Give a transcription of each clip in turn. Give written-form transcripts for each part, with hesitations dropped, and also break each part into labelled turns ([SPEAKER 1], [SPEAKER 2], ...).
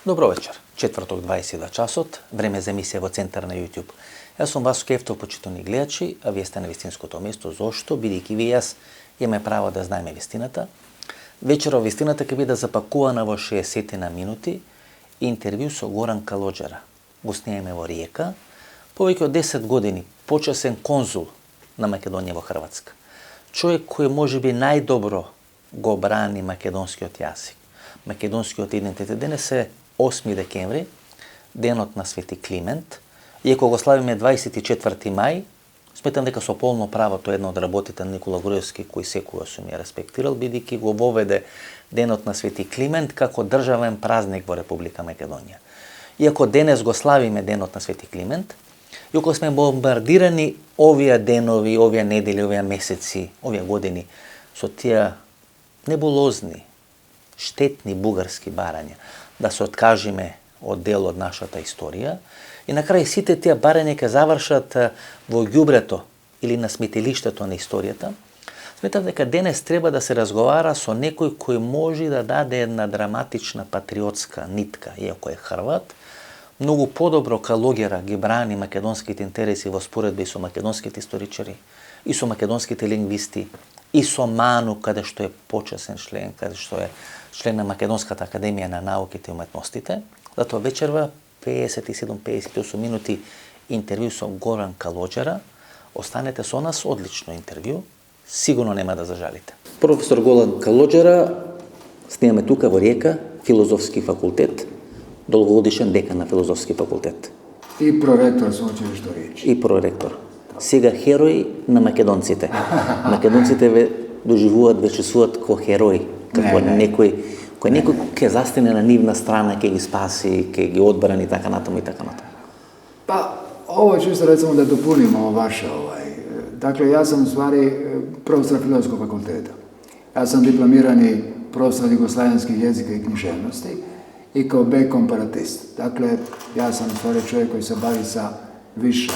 [SPEAKER 1] Dobro večer, četvrtog 22 časot, vreme za emisija vo centar na YouTube. Ja sam vas Kefto, počitani gledači, a vi ste na вистинското место. Зошто? Бидејќи ви јас имаме право да знаеме вистината. Вечерова вистината ќе биде запакувана во 60 на минути интервју со Горан Калоџера. Го снимаме во Риека, повеќе од 10 години, почесен конзул на Македонија во Хрватска. Човек кој можеби најдобро го брани македонскиот јазик, македонскиот идентитет. Денес е 8 декември, денот на Свети Климент. Иако го славиме 24 мај, сметам дека со полно право тоа е една од работите на Никола Груевски, кој секоја сум ја респектирал, бидејќи го воведе денот на Свети Климент како државен празник во Република Македонија. Иако денес го славиме денот на Свети Климент, иако сме бомбардирани овие денови, овие недели, овие месеци, овие години со тие небулозни, штетни бугарски барања, да се откажиме од дел од нашата историја, и на крај сите тие барања ќе завршат во ѓубрето или на сметелиштето на историјата. Сметам дека денес треба да се разговара со некој кој може да даде една драматична патриотска нитка, иако е Хрват, многу подобро Калоѓера ги брани македонските интереси во споредба и со македонските историчари, и со македонските лингвисти, и со Ману, каде што е почесен член, каде што е член на Македонската академија на науките и уметностите. Затоа вечерва 57-58 минути интервју со Горан Калоџера. Останете со нас, одлично интервју, сигурно нема да зажалите. Професор Горан Калоџера, снимаме тука во Риека, Филозофски факултет, долгогодишен декан на Филозофски факултет.
[SPEAKER 2] И проректор со училишто Речи.
[SPEAKER 1] И проректор. Сега херој на македонците. Македонците ве доживуваат, ве чувствуваат ко херој, како некој ќе застане на нивна страна, ќе ги спаси, ќе ги одбрани, така натаму и така натаму.
[SPEAKER 2] Pa, ovo čisto recimo da dopunim ovo vaše. Dakle, ja sam u stvari profesor Filozofskog fakulteta. Ja sam diplomirani profesor jugoslavenskih jezika i književnosti i kao B komparatist. Dakle, ja sam u stvari čovjek koji se bavi sa više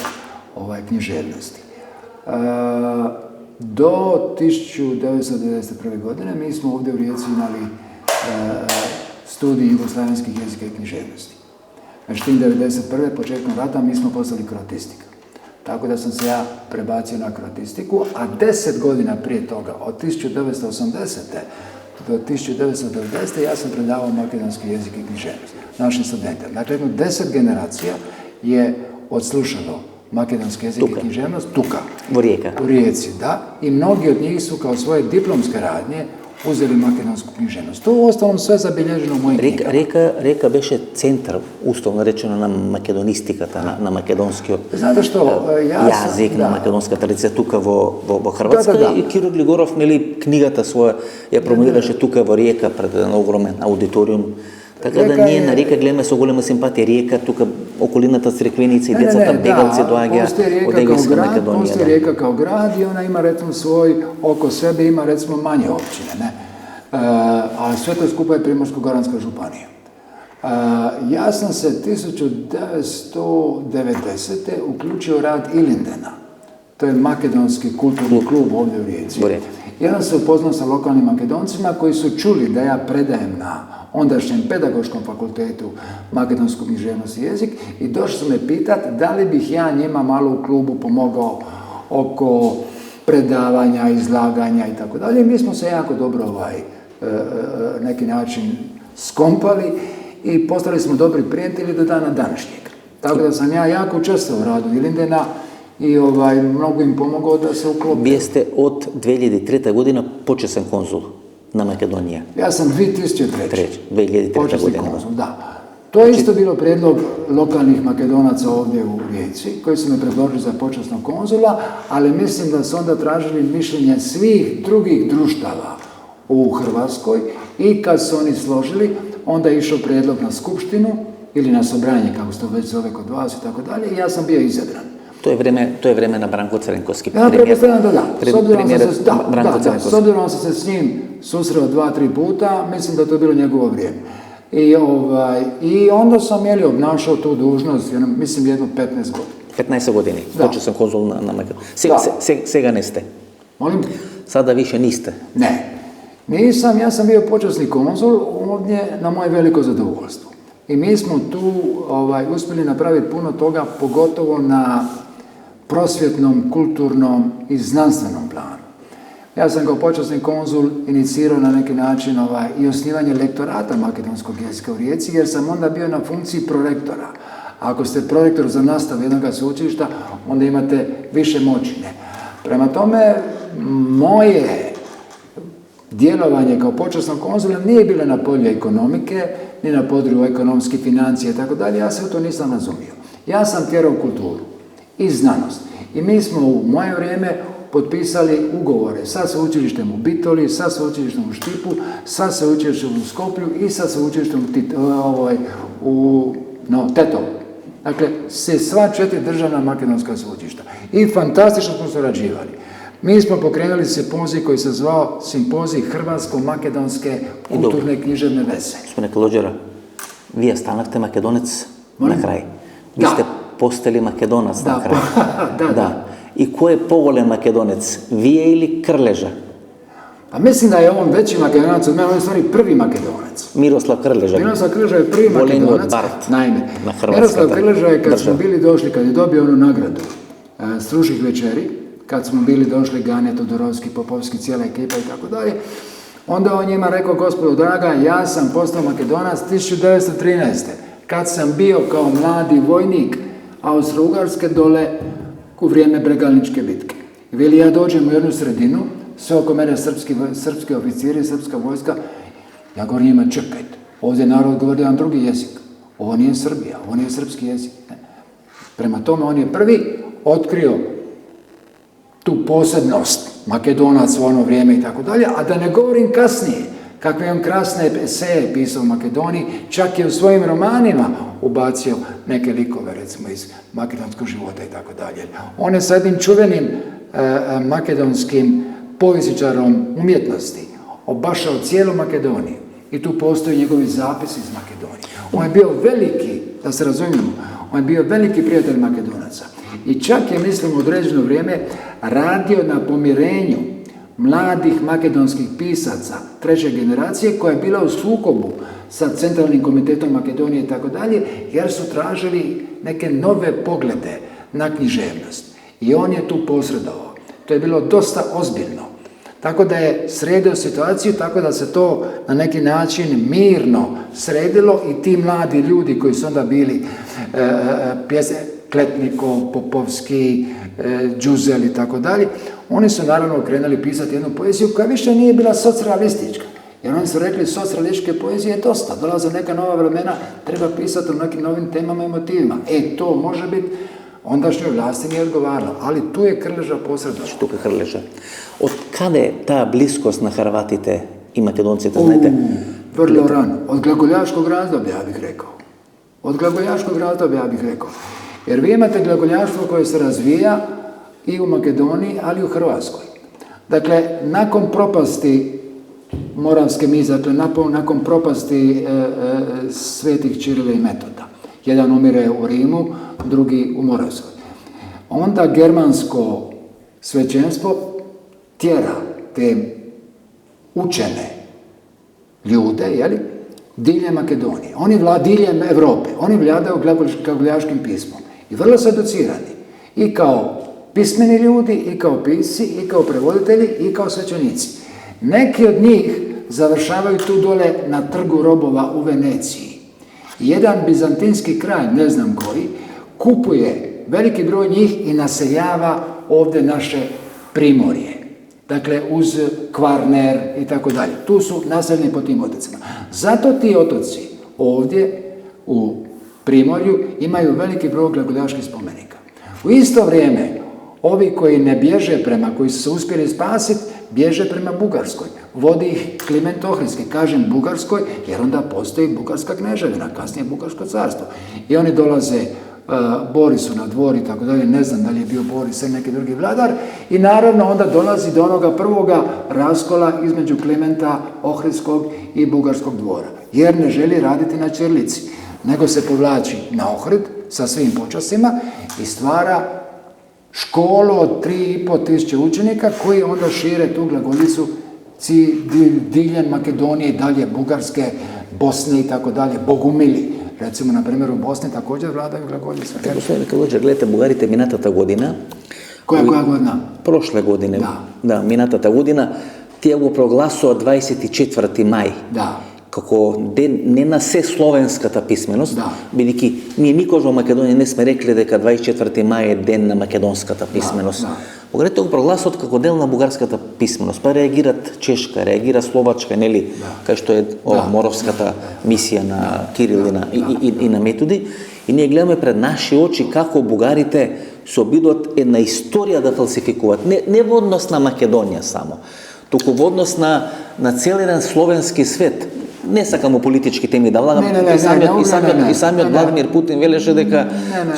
[SPEAKER 2] književnosti. Do 1991. godine mi smo ovdje u Rijeci imali studij jugoslavenskih jezika i književnosti. Znači, tim 1991. početkom rata mi smo postali kroatistika. Tako da sam se ja prebacio na kroatistiku, a 10 godina prije toga, od 1980. do 1990. ja sam predavao makedonski jezik i književnost našim studentima. Dakle, jedno 10 generacija je odslušalo makedonski jezik i književnost tuka.
[SPEAKER 1] U Rijeka.
[SPEAKER 2] U Rijeci, da. I mnogi od njih su kao svoje diplomske radnje uzeli makedonsku književnost. To u ostalom sve zabilježeno u mojim knjigama.
[SPEAKER 1] Река беше центар, условно речено, на македонистиката, на македонскиот јазик, на македонска традиција тука во Хрватска. И Киро Глигоров, книгата своја ја промовираше тука во Риека пред еден огромен аудиториум. Така да ние на Риека гледаме со голема симпатија. Риека, тука околината црквеници и децата бегалци доаѓа од Егејска Македонија.
[SPEAKER 2] Постои Риека као град и она има recimo свој, око себе има recimo manje općine, ne? A sve to skupa je Primorsko-goranska županija. Ja sam se 1990. uključio rad Ilindena. To je makedonski kulturni klub ovdje u Rijeci. I onda se upoznao sa lokalnim Makedoncima koji su čuli da ja predajem na ondašnjem pedagoškom fakultetu makedonsku književnost i jezik i došli su me pitati da li bih ja njima malo u klubu pomogao oko predavanja, izlaganja i tako dalje. Mi smo se jako dobro neki način skompali i postali smo dobri prijatelji do dana današnjeg. Tako da sam ja jako učestvovao u radu Ilindena i mnogo im pomogao da se uklope.
[SPEAKER 1] Вие сте од 2003 година почесен конзул на Македонија.
[SPEAKER 2] Ja sam 2003.
[SPEAKER 1] 2003 godina.
[SPEAKER 2] Konzul, da. To je isto bilo prijedlog lokalnih Makedonaca ovdje u Rijeci, koji su me predložili za počasnog konzula, ali mislim da su onda tražili mišljenje svih drugih društava u Hrvatskoj i kad su oni složili, onda je išao prijedlog na skupštinu ili na sobranje, kako se to već zove kod vas i tako dalje, i ja sam bio izabran.
[SPEAKER 1] To je vreme na Branko Crvenkovski.
[SPEAKER 2] Ja pretpostavljam da. S obzirom sam se s njim susreo 2-3 puta, mislim da to je bilo njegovo vrijeme. I onda sam obnašao tu dužnost, mislim jedno 15 godina.
[SPEAKER 1] 15 godini, počeo konzul na Makedoniji. Сега не сте.
[SPEAKER 2] Molim?
[SPEAKER 1] Sada više niste.
[SPEAKER 2] Ne. Nisam, ja sam bio počasni konzul ovdje na moje veliko zadovoljstvo. I mi smo tu uspjeli napraviti puno toga, pogotovo na prosvjetnom, kulturnom i znanstvenom planu. Ja sam kao počasni konzul inicirao na neki način i osnivanje lektorata makedonskog jezika u Rijeci, jer sam onda bio na funkciji prorektora. Ako ste prorektor za nastavu jednog sveučilišta, onda imate više moćine. Prema tome, moje djelovanje kao počasnog konzula nije bilo na polju ekonomike, ni na području ekonomske financije i tako dalje. Ja se u to nisam razumio. Ja sam tjerao kulturu i znanost. I mi smo u moje vrijeme potpisali ugovore sa sveučilištem u Bitoli, sa sveučilištem u Štipu, sa sveučilištem u Skoplju i sa sveučilištem u Tetovu. Dakle, sva 4 državna makedonska sveučilišta. I fantastično smo surađivali. Mi smo pokrenuli simpozij koji se zvao Simpozij Hrvatsko-makedonske kulturne književne veze.
[SPEAKER 1] Gospodine Kalođera, vi stanahte Makedonec na kraj. Vi ste postali Makedonac na kraj. Da. I ko je pogolen Makedonec? Vije ili Krleža?
[SPEAKER 2] Pa mislim da je on veći Makedonac od mene, on je stvari prvi Makedonac.
[SPEAKER 1] Miroslav Krleža.
[SPEAKER 2] Miroslav Krleža je prvi Makedonac. Naime, Miroslav Krleža je kad smo bili došli, kad je dobio onu nagradu stručnih večeri, kad smo bili došli Gane, Todorovski, Popovski, cijela ekipa i tako dalje, onda on njima rekao, gospodo draga, ja sam postao Makedonac 1913. Kad sam bio kao mladi vojnik Austro-Ugarske dole u vrijeme Bregalničke bitke. Veli, ja dođem u jednu sredinu, sve oko mene srpski oficiri, srpska vojska, ja govorim njima, čekajte, ovdje narod govori jedan drugi jezik. Ovo nije Srbija, ovo nije srpski jezik. Ne. Prema tome, on je prvi otkrio tu posebnost Makedonac u ono vrijeme i tako dalje, a da ne govorim kasnije, kakve je on krasne eseje pisao u Makedoniji, čak je u svojim romanima ubacio neke likove, recimo iz makedonskog života i tako dalje. On je sa jednim čuvenim makedonskim povjesničarom umjetnosti obašao cijelu Makedoniju i tu postoji njegovi zapisi iz Makedonije. On je bio veliki, da se razumijemo, on je bio veliki prijatelj Makedonaca. I čak je, mislim, u određeno vrijeme radio na pomirenju mladih makedonskih pisaca treće generacije koja je bila u sukobu sa Centralnim komitetom Makedonije i tako dalje, jer su tražili neke nove poglede na književnost. I on je tu posredovao. To je bilo dosta ozbiljno. Tako da je sredio situaciju, tako da se to na neki način mirno sredilo i ti mladi ljudi koji su onda bili Kletnikov, Popovski, Đuzel i tako dalje, oni su naravno krenuli pisati jednu poeziju koja više nije bila socrealistička. Jer oni su rekli, socrealističke poezije je dosta, dolaze neka nova vremena, treba pisati o nekim novim temama i motivima. To može biti, ondašnjoj vlasti nije odgovaralo, ali tu je Krleža posredovao.
[SPEAKER 1] Tu je Krleža. Od kada je ta bliskost na Hrvatite i Makedoncite, znate?
[SPEAKER 2] Vrlo rano. Od glagoljaškog razdoblja, ja bih rekao. Od glagoljaškog razdoblja, ja bih rekao. Jer vi imate glagoljaštvo koje se razvija i u Makedoniji, ali i u Hrvatskoj. Dakle, nakon propasti Moravske misije, dakle, nakon propasti svetih Ćirila i Metoda. Jedan umire u Rimu, drugi u Moravskoj. Onda germansko svećenstvo tjera te učene ljude, diljem Makedonije. Oni diljem Europe. Oni vladaju glagoljaškim pismom. I vrlo su educirani. I kao pismeni ljudi, i kao pisci, i kao prevoditelji, i kao svećenici. Neki od njih završavaju tu dole na trgu robova u Veneciji. Jedan bizantinski kralj, ne znam koji, kupuje veliki broj njih i naseljava ovdje naše primorje. Dakle, uz Kvarner i tako dalje. Tu su naseljeni po tim otocima. Zato ti otoci ovdje u Primorju imaju veliki broj glagoljaških spomenika. U isto vrijeme, ovi koji ne bježe koji su se uspjeli spasiti, bježe prema Bugarskoj. Vodi ih Kliment Ohridski, kažem Bugarskoj, jer onda postoji Bugarska kneževina, kasnije Bugarsko carstvo. I oni dolaze Borisu na dvor i tako dalje, ne znam da li je bio Boris ili neki drugi vladar, i naravno onda dolazi do onoga prvoga raskola između Klimenta Ohridskog i Bugarskog dvora, jer ne želi raditi na ćirilici, nego se povlači na Ohrid sa svim počasima i stvara školu od 3.500 učenika koji onda šire tu glagoljicu diljem Makedonije, dalje Bugarske, Bosne i tako dalje, Bogumili, Recimo, na primjer, u Bosni također vladaju glagoljice.
[SPEAKER 1] Gospodine Kalođer, gledajte, Bugarите минатата година.
[SPEAKER 2] Koja godina?
[SPEAKER 1] Prošle godine. Da, минатата година. Тие го прогласува 24. мај.
[SPEAKER 2] Да.
[SPEAKER 1] Како ден не на се словенската писменост, бидејќи ние никош во Македонија не сме рекле дека 24. мај е ден на македонската писменост. Погледнете го прогласот како дел на бугарската писменост, па реагират Чешка, реагира Словачка, нели, кај што е Моровската мисија на Кирил и на Методи, и ние гледаме пред наши очи како бугарите се обидуват една историја да фалсификуваат, не во однос на Македонија само, туку во однос на цел еден словенски свет. Не сакам о политички теми да влагам. И самиот Владимир Путин велеше дека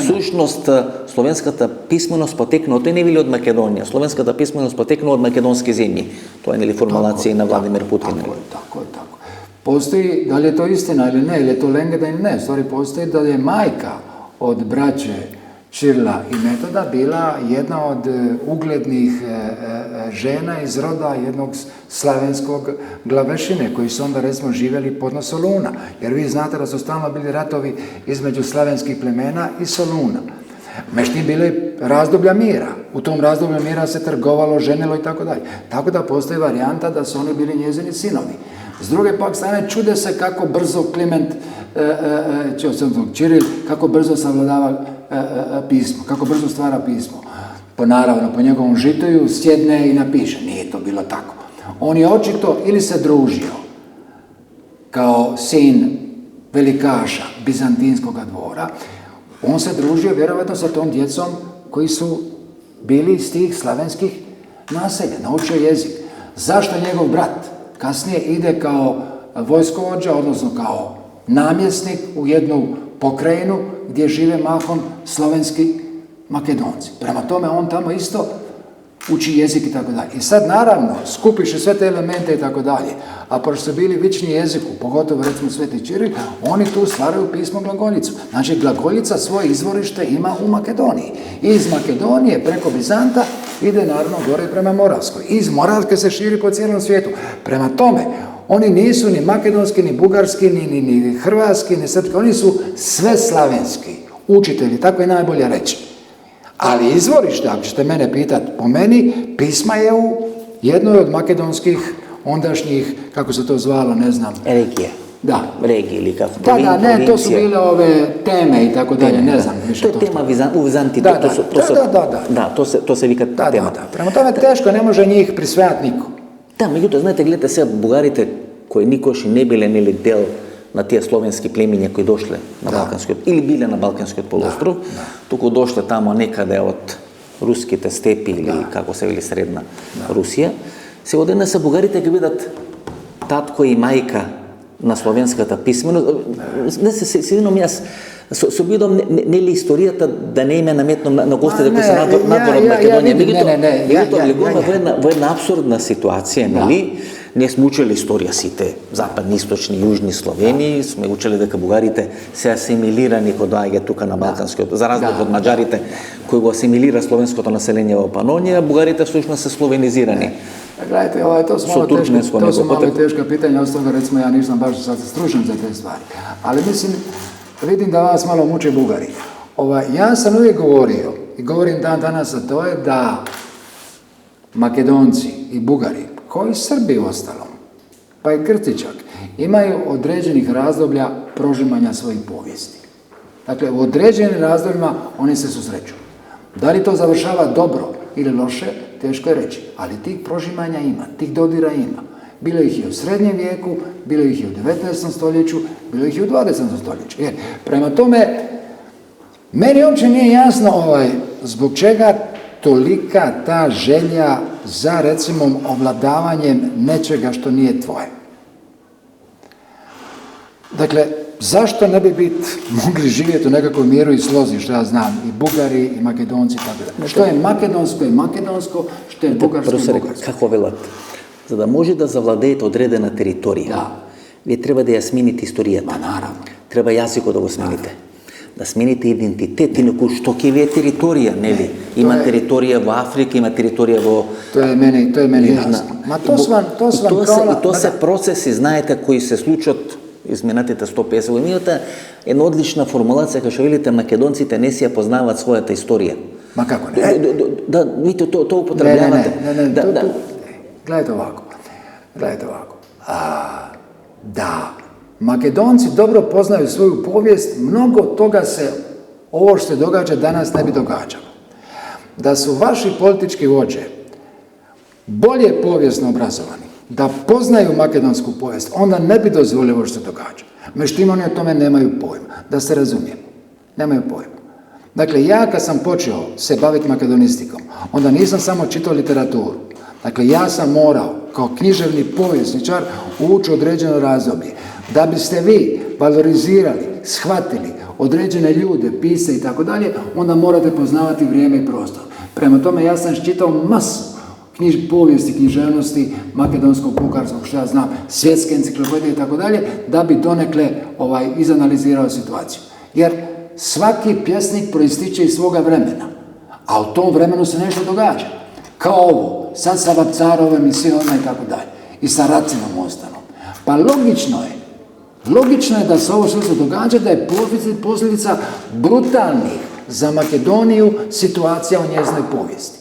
[SPEAKER 1] сушност словенската писменост потекна, тој не вели од Македонија, словенската писменост потекна од македонски земји. Тоа е нели формулација на Владимир Путин.
[SPEAKER 2] Tako. Postoji, da li je to istina ili ne, ili je to legenda ili ne, stvari postoji da je majka od braće Čirila i Metoda bila jedna od uglednih žena iz roda jednog slavenskog glavešine koji su onda recimo živjeli podno Soluna. Jer vi znate da su stalno bili ratovi između slavenskih plemena i Soluna. Međutim, bile razdoblja mira. U tom razdoblju mira se trgovalo, ženilo i tako dalje. Tako da postoji varijanta da su oni bili njezini sinovi. S druge pak strane, čude se kako brzo Kliment Čiril, kako brzo savladava pismo, kako brzo stvara pismo. Naravno, po njegovom žitoju sjedne i napiše. Nije to bilo tako. On je očito ili se družio kao sin velikaša bizantinskog dvora, on se družio vjerovatno sa tom djecom koji su bili iz tih slavenskih naselja, naučio jezik. Zašto njegov brat kasnije ide kao vojskovođa, odnosno kao namjesnik u jednu pokrajinu gdje žive mahom slovenski Makedonci. Prema tome on tamo isto uči jezik i tako dalje. I sad naravno skupiše sve te elemente i tako dalje, a pošto su bili vični jeziku, pogotovo recimo Sveti Čiril, oni tu stvaraju pismo glagoljicu. Znači glagoljica svoje izvorište ima u Makedoniji. I iz Makedonije preko Bizanta ide naravno gore prema Moravskoj. Iz Moravske se širi po cijelom svijetu. Prema tome, oni nisu ni makedonski, ni bugarski, ni hrvatski, ni srpski, oni su sve slavenski učitelji, tako je najbolje reći. Ali izvorište, ako ćete mene pitati, po meni, pisma je u jednoj od makedonskih ondašnjih, kako se to zvalo, ne znam.
[SPEAKER 1] Regije.
[SPEAKER 2] Da.
[SPEAKER 1] Regije ili kako?
[SPEAKER 2] Da, ne, to su bile ove teme i tako dalje, ne znam više to.
[SPEAKER 1] To je tema u Vizantiji. Da, to se vika tema.
[SPEAKER 2] Da. Prema tome teško, ne može njih prisvajati niko.
[SPEAKER 1] Da, međutim, znate, gledajte сега бугарите кои никош не биле нели дел на тие словенски племиња кои дошле на Балканскиот или биле на Балканскиот полуостров, туку дошле тамо некаде од руските степи или како се вели средна Русија. Сега денес бугарите ќе бидат татко и мајка на словенската писменост. Не се сидином јас се обидам нели историјата да не име наметно на гостите кои се надвор од Македонија. Меѓутоа, во една абсурдна ситуација, нели? Ние сме учели историја сите, западни, источни, јужни Словени, сме учели дека бугарите се асимилирани кога доаѓаат тука на Балканскиот, за разлика од маđарите кои го асимилира словенското население во Панонија, бугарите всушност се словенизирани.
[SPEAKER 2] Gledajte, to su malo teška pitanja, od toga recimo ja nisam baš sad stručan za te stvari. Ali mislim, vidim da vas malo muče Bugari. Ja sam uvijek govorio, i govorim dan danas, a to je da Makedonci i Bugari, koji Srbi ostalom, pa i Grci čak, imaju određenih razdoblja prožimanja svojih povijesti. Dakle, u određenim razdobljima oni se susreću. Da li to završava dobro ili loše, teško je reći, ali tih prožimanja ima, tih dodira ima. Bilo ih je u srednjem vijeku, bilo ih je u 19. stoljeću, bilo ih je u 20. stoljeću. Jer, prema tome, meni uopće nije jasno zbog čega tolika ta želja za, recimo, ovladavanjem nečega što nije tvoje. Dakle, zašto ne bi mogli živjeti u nekakvom miru i slozi, što ja znam, i Bugari, i Makedonci, tako da. Što je makedonsko je makedonsko, što je bugarsko je bugarsko.
[SPEAKER 1] Како велат? За да може да завладеете одредена територија, вие треба да ја смените историјата.
[SPEAKER 2] Наравно.
[SPEAKER 1] Треба јазикот да го смените. Да смените идентитет, инаку што ќе ви е територија, нели? Има територија во Африка, има територија во...
[SPEAKER 2] To je meni jasno. Ma to su vam
[SPEAKER 1] to se procesi, знаете, кои се случат изминатите 150 годините, една одлична формулација, кај што велите македонците не си ја познаваат својата историја.
[SPEAKER 2] Ma kako ne?
[SPEAKER 1] Да, видите, то употребljavate.
[SPEAKER 2] Ne. Gledajte ovako. Da Makedonci dobro poznaju svoju povijest, mnogo toga se, ovo što se događa danas, ne bi događalo. Da su vaši politički vođe bolje povijesno obrazovani, da poznaju makedonsku povijest, onda ne bi dozvolili ovo što se događa. Međutim, oni o tome nemaju pojma. Da se razumijemo. Nemaju pojma. Dakle, ja kad sam počeo se baviti makedonistikom, onda nisam samo čitao literaturu. Dakle, ja sam morao, kao književni povjesničar, ući u određeno razdoblje. Da biste vi valorizirali, shvatili određene ljude, pise i tako dalje, onda morate poznavati vrijeme i prostor. Prema tome, ja sam čitao masu povijesti, književnosti, makedonskog, bugarskog, što ja znam, svjetske enciklopedije i tako dalje, da bi donekle izanalizirao situaciju. Jer svaki pjesnik proističe iz svoga vremena, a u tom vremenu se nešto događa. Kao ovo, sad sa Vapcarovem i Sionama i tako dalje. I sa Racinom ostanom. Pa logično je da se ovo što se događa, da je posljedica brutalnih za Makedoniju situacija u njezinoj povijesti.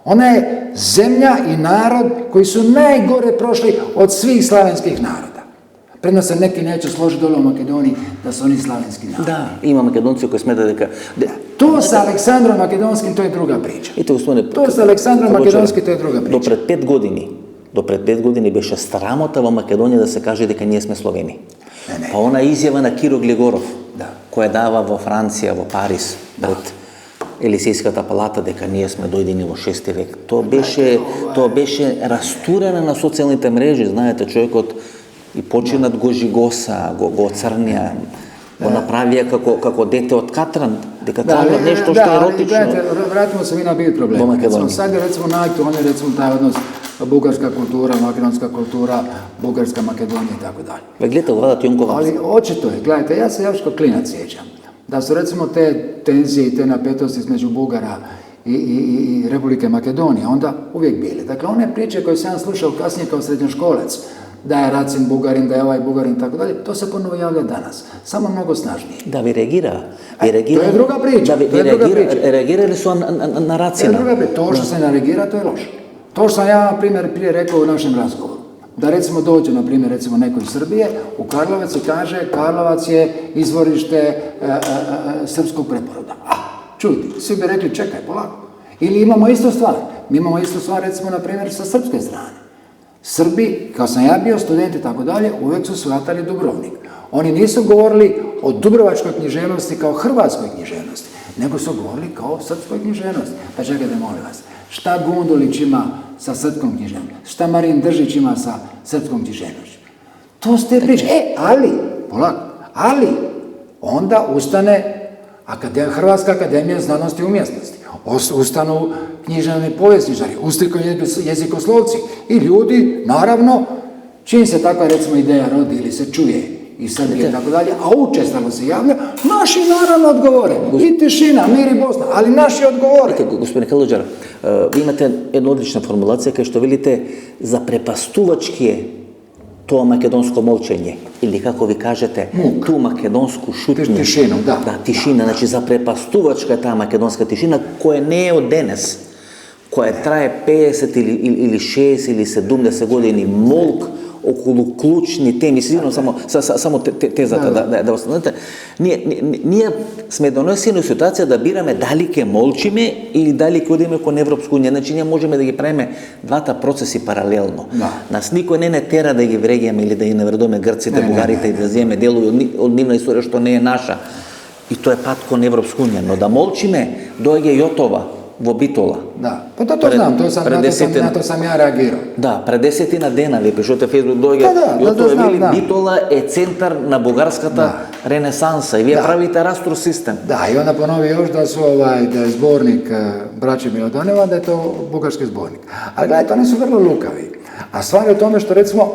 [SPEAKER 2] Ona je zemlja i narod koji su najgore prošli od svih slavenskih naroda. Premda se neki neće složiti dole u Makedoniji da su oni slavenski narod.
[SPEAKER 1] Da, ima Makedonci koji smeta дека...
[SPEAKER 2] To sa Aleksandrom Makedonskim, to je druga priča. To sa Aleksandrom Makedonskim, to je druga priča.
[SPEAKER 1] До пред 5 години беше срамота во Македонија да се каже дека ние сме Словени. Па она изјава на Киро Глигоров, која дава во Франција, во Париз, пред Елисејската палата, дека ние сме дојдени во 6 век. Тоа беше растурено на социјалните мрежи, знаете, човекот и починат го жигоса, го оцрнија, го направија како дете од Катран, дека кажа нешто што е еротично.
[SPEAKER 2] Vratimo se mi na bit problema. Sad je recimo najaktualniji taj odnos bugarska kultura, makedonska kultura, bugarska Makedonija i tako dalje.
[SPEAKER 1] Gledajte, Vladat Jonkova.
[SPEAKER 2] Ali očito je, gledajte, ja se još kao klinac sjećam, da su recimo te tenzije i te napetosti između Bugara i Republike Makedonije onda uvijek bili. Dakle, one priče koje sam slušao kasnije kao srednjoškolac, da je Racin Bugarin, da je ovaj Bugarin i tako dalje, to se ponovo javlja danas, samo mnogo snažnije.
[SPEAKER 1] Da, vi reagira.
[SPEAKER 2] To je druga priča.
[SPEAKER 1] Reagirali su na Racina.
[SPEAKER 2] To što se ne reagira, to je loše. To što sam ja, na primjer, prije rekao u našem razgovoru. Da recimo dođe, na primjer, recimo neko iz Srbije, u Karlovac i kaže Karlovac je izvorište srpskog preporoda. Čuti, svi bi rekli čekaj, polako. Ili imamo isto stvar. Mi imamo isto stvar, recimo, na primjer, sa srpske strane. Srbi, kao sam ja bio student i tako dalje, uvijek su shvatali Dubrovnik. Oni nisu govorili o dubrovačkoj književnosti kao hrvatskoj književnosti, nego su govorili kao srpskoj književnosti. Pa čekajte, molim vas, šta Gundulić ima sa srpskom književnošću? Šta Marin Držić ima sa srpskom književnošću? To ste priče. Ali, onda ustane Hrvatska akademija znanosti i umjetnosti. Ustanu književni povjesničari, ustanu jezikoslovci i ljudi, naravno, čim se takva recimo ideja rodi ili se čuje i Srbije i tako dalje, a učestalo se javlja, naši naravno odgovore. I tišina, mir i Bosna, ali naši odgovore.
[SPEAKER 1] Gospodine Kaludžar, vi imate jedna odlična formulacija kao što velite zaprepastuvački je to makedonsko molčenje, ili kako vi kažete, tu makedonsku šutnju.
[SPEAKER 2] Tišinu, da.
[SPEAKER 1] Da, tišina, znači zaprepastuvačka je ta makedonska tišina koja ne je od danas, koja traje 50 ili 6 ili 70 godini, molk okolo ključni temi, sigurno samo tezata da ostanete. Ние сме донесени у ситуација да бираме дали ке молчиме или дали ке одиме кон Европска унија. Значи, ние можеме да ги правиме двата процеси паралелно. Нас никој не тера да ги врегеме или да ги навредоме грците, бугарите и да земеме делови од нивна историја што не е наша. И тоа е пат кон Европска унија. Но да молчиме, доаѓа Јотова во Битола.
[SPEAKER 2] Да, па то знам, на то сам ја реагирал.
[SPEAKER 1] Да, пред 10 дена ви пишете Фейсбук доаѓа Јотова вели Битола е центар на бугарската ренесанса и вие правите растро систем.
[SPEAKER 2] Да, и onda ponovi još da je zbornik braće Milodoneva, da je to bugarski zbornik. Ali gledajte, oni su vrlo lukavi. A stvar je u tome što recimo,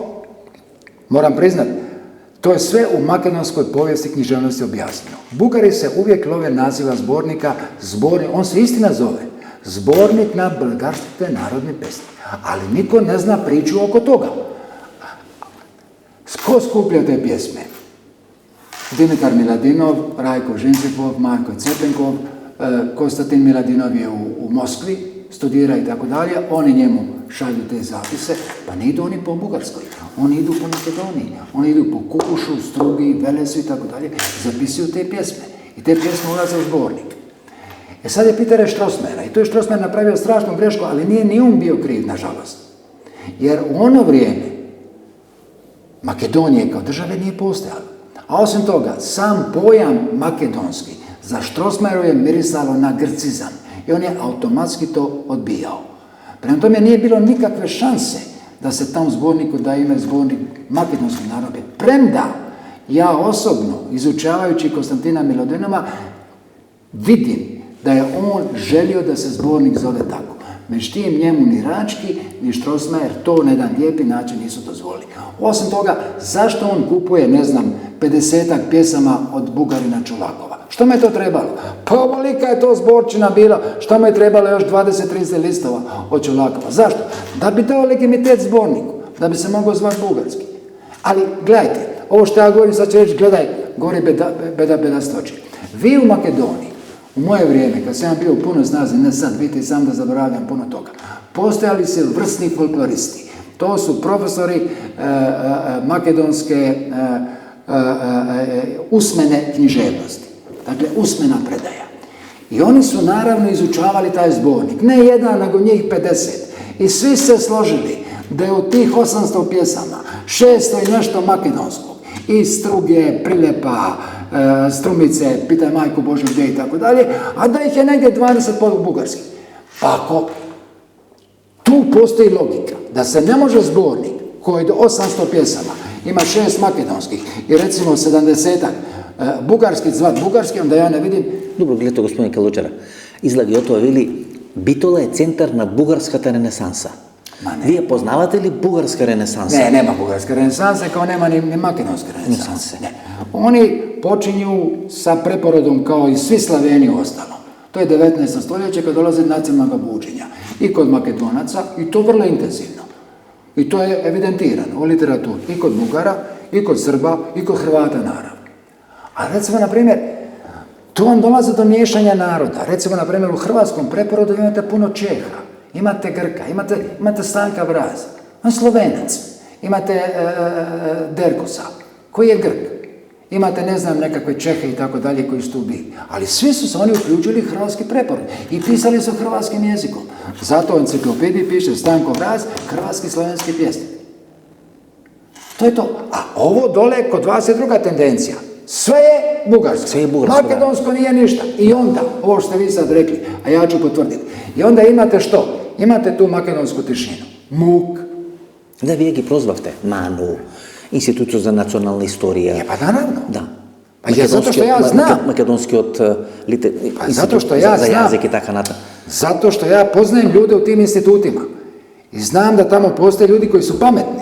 [SPEAKER 2] moram priznat, to je sve u makedonskoj povijesti književnosti objasnjeno. Bugari se uvijek love naziva zbornika, on se istina zove Zbornik na bulgarske narodne pesme. Ali niko ne zna priču oko toga. Ko skuplja te pjesme? Dimitar Miladinov, Rajko Žinčipov, Marko Cepenkov, Konstantin Miladinov je u Moskvi, studira i tako dalje, oni njemu šalju te zapise, pa ne idu oni po Bugarskoj, oni idu po Makedoniji, oni idu po Kukušu, Strugi, Velesu i tako dalje, zapisuju te pjesme i te pjesme ulaze u zbornik. Sad je Peter Strossmayera i tu je Strossmayer napravio strašnu grešku, ali nije ni on bio kriv, nažalost. Jer u ono vrijeme Makedonije kao države nije postojalo. A osim toga, sam pojam makedonski za Strossmayeru je mirisalo na grcizam i on je automatski to odbijao. Prema tome nije bilo nikakve šanse da se tom zborniku da ime zbornik makedonskog naroda. Premda ja osobno, izučavajući Konstantina Miladinova, vidim da je on želio da se zbornik zove tako. Međutim, njemu ni Rački, ni Strossmayer to na jedan lijepi način nisu dozvolili. Osim toga, zašto on kupuje, 50-ak pjesama od Bugarina Čolakova? Što mu je to trebalo? Pa ovolika je to zborčina bila, što mu je trebalo još 20-30 listova od Čolakova? Zašto? Da bi dao legitimitet zborniku, da bi se mogao zvati bugarski. Ali, gledajte, ovo što ja govorim, sad ću reći, gledaj, govori beda stoči. Vi u Makedoniji, u moje vrijeme, kad sam bio u puno snazi, ne sad, vidite sam da zaboravljam puno toga, postojali su vrsni folkloristi. To su profesori makedonske usmene književnosti. Dakle, usmena predaja. I oni su naravno izučavali taj zbornik. Ne jedan, nego njih 50. I svi se složili da je od tih 800 pjesama 600 i nešto makedonskog. I Struge, Prilepa, Strumice, Pitaj majku Božju gdje i tako dalje, a da ih je negdje 20% bugarski. Pa ako tu postoji logika da se ne može zbornik koji do 800 pjesama ima 6 makedonskih i recimo 70-ak bugarski zvat bugarski, onda ja ne vidim.
[SPEAKER 1] Dobro, gledajte, gospodin Kalučara, izlagi o to veli, Bitola je centarna bugarskata renesansa. Vije poznavate li bugarska renesansa?
[SPEAKER 2] Ne, nema bugarska renesansa, kao nema ni makedonske renesanse. Ne. Oni počinju sa preporodom kao i svi Slaveni u ostalom. To je 19. stoljeće kad dolaze nacionalnog buđenja. I kod Makedonaca, i to vrlo intenzivno. I to je evidentirano u literaturi. I kod Bugara, i kod Srba, i kod Hrvata naravno. A recimo, na primjer, to vam dolaze do miješanja naroda. Recimo, na primjer, u hrvatskom preporodu imate puno Čeha, imate Grka, imate Stanka Vraz, on je Slovenac, imate Derkosa, koji je Grk. Imate, nekakve Čehe i tako dalje koji su tu bili. Ali svi su se oni uključili hrvatski preporod i pisali su hrvatskim jezikom. Zato u enciklopediji piše Stanko Vraz, hrvatski slovenski pjesnik. To je to. A ovo dole kod vas je druga tendencija. Sve je bugarsko.
[SPEAKER 1] Sve je bugarsko.
[SPEAKER 2] Makedonsko nije ništa. I onda, ovo što ste vi sad rekli, a ja ću potvrditi. I onda imate što? Imate tu makedonsku tišinu. Muk.
[SPEAKER 1] Da vi ga prozvavte Manu, Instituciju za nacionalne istorije.
[SPEAKER 2] Pa naravno.
[SPEAKER 1] Da.
[SPEAKER 2] Pa je zato što ja znam.
[SPEAKER 1] Makedonski od
[SPEAKER 2] zato što ja
[SPEAKER 1] za
[SPEAKER 2] znam.
[SPEAKER 1] jazik i taka nata.
[SPEAKER 2] Zato što ja poznajem ljude u tim institutima. I znam da tamo postoje ljudi koji su pametni.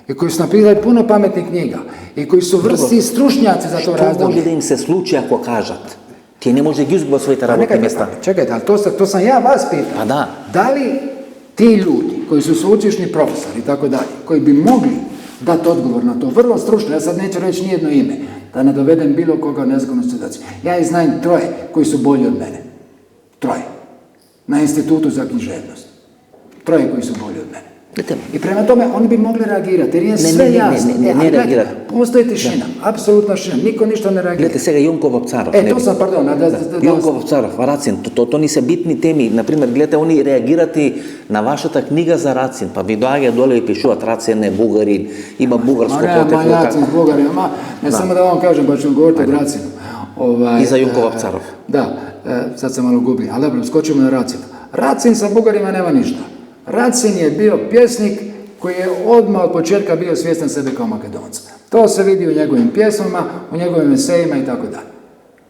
[SPEAKER 2] I koji su napisali puno pametnih knjiga. I koji su vrsti stručnjaci za to razdoblje.
[SPEAKER 1] Što može da im se sluči ako kažat? Ti ne može izgubiti svojite rabotne mjesta.
[SPEAKER 2] Čekajte, ali to sam ja vas pitao.
[SPEAKER 1] Pa da.
[SPEAKER 2] Da li ti ljudi koji su sveučilišni profesori i tako dalje, koji bi mogli dati odgovor na to, vrlo stručno, ja sad neću reći nijedno ime, da ne dovedem bilo koga u nezgodnu situaciju. Ja ih znam 3 koji su bolji od mene. 3. Na Institutu za književnost. 3 koji su bolji od mene. I prema tome oni bi mogli reagirati, jer je sve jasno.
[SPEAKER 1] Ne reagirati.
[SPEAKER 2] Postoji tišina, apsolutna tišina, niko ništa ne reagira.
[SPEAKER 1] Gledajte, сега Jonkov Apcarov.
[SPEAKER 2] To sam, pardon.
[SPEAKER 1] Jonkov Apcarov, Racin, to ni se bitni temi. Например, gledajte, oni reagirati na vašата книга за Racin, pa vi doaga dole i pišuat Racin je Bugarin, ima bugarsko poteklo.
[SPEAKER 2] Ma Racin, Bugarin, ne samo da vam kažem, pa ću govoriti o Racinu.
[SPEAKER 1] I za Jonkov Apcarov.
[SPEAKER 2] Da, sad sam malo gubio, ali dobro, skočimo na Racin. Racin sa Bugarima nema ništa. Racin je bio pjesnik koji je odmah od početka bio svjestan sebe kao Makedonca. To se vidi u njegovim pjesmama, u njegovim esejima i tako dalje.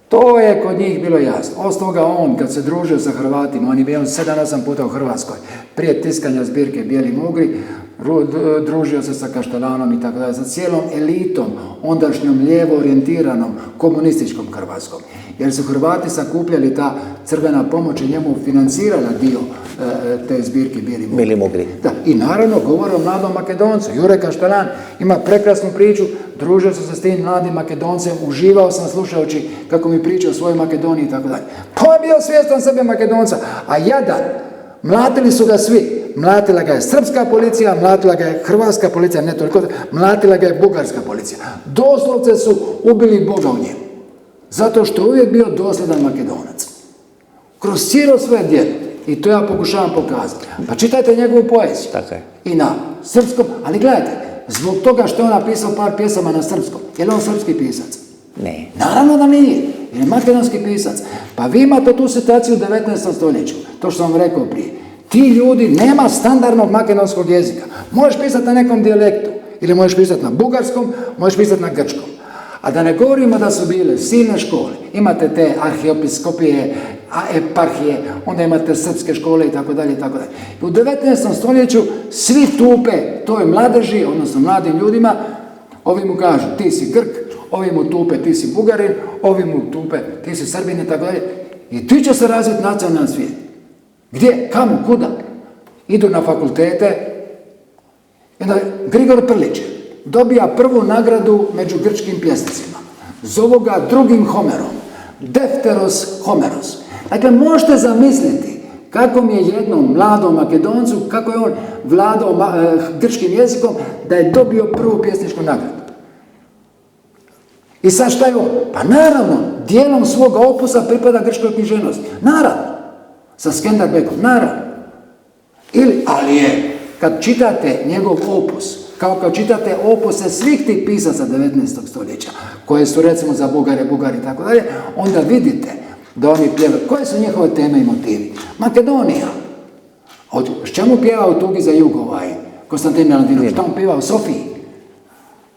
[SPEAKER 2] To je kod njih bilo jasno. Osim toga on, kad se družio sa Hrvatima, on je bio 7-8 puta u Hrvatskoj, prije tiskanja zbirke Bijeli mugri, družio se sa Kaštelanom i tako dalje, sa cijelom elitom, ondašnjom lijevo orijentiranom komunističkom Hrvatskom. Jer su Hrvati sakupljali ta crvena pomoć i njemu financirala dio te zbirke Bijeli Mugri. Da, i naravno govore o mladom Makedoncu. Jure Kaštelan ima prekrasnu priču, družio se s tim mladim Makedoncem, uživao sam slušajući kako mi priča o svojoj Makedoniji i tako dalje. Pa je bio svjestan sebe Makedonca, a jadan, mlatili su ga svi. Mlatila ga je srpska policija, mlatila ga je hrvatska policija, ne toliko, mlatila ga je bugarska policija. Doslovce su ubili Boga u njemu. Zato što je uvijek bio dosljedan Makedonac. Kroz cijelo svoje djelo. I to ja pokušavam pokazati. Pa čitajte njegovu poeziju.
[SPEAKER 1] Tako je.
[SPEAKER 2] I na srpskom, ali gledajte, zbog toga što je on napisao par pjesama na srpskom. Je li on srpski pisac?
[SPEAKER 1] Ne.
[SPEAKER 2] Naravno da nije. Jer je makedonski pisac. Pa vi imate tu situaciju u 19. stoljeću. To što sam vam rekao prije. Ti ljudi, nema standardnog makedonskog jezika. Možeš pisati na nekom dijalektu. Ili možeš pisati na bugarskom, možeš pisati na grčkom. A da ne govorimo da su bile silne škole. Imate te arhiepiskopije, eparhije, onda imate srpske škole i tako dalje i tako dalje. I u 19. stoljeću svi tupe toj mladeži, odnosno mladim ljudima, ovi mu kažu ti si Grk, ovi mu tupe ti si Bugarin, ovi mu tupe ti si Srbin i tako dalje. I ti će se razviti nacionalni svijet. Gdje? Kamo? Kuda? Idu na fakultete. I onda Grigor Prlić dobija prvu nagradu među grčkim pjesnicima. Zovu ga drugim Homerom. Defteros Homeros. Dakle, možete zamisliti kako mi je jednom mladom Makedoncu, kako je on vladao grčkim jezikom, da je dobio prvu pjesničku nagradu. I sad šta je on? Pa naravno, dijelom svoga opusa pripada grčkoj književnosti. Naravno. Sa Skenderbekom, naravno. Ali je, kad čitate njegov opus, kao kad čitate opuse svih tih pisaca 19. stoljeća, koje su recimo za Bugari i tako dalje, onda vidite da oni pjevaju. Koje su njihove teme i motivi? Makedonija. S čemu pjeva u Tugi za jug Konstantin Miladinović? Što on pjeva u Sofiji?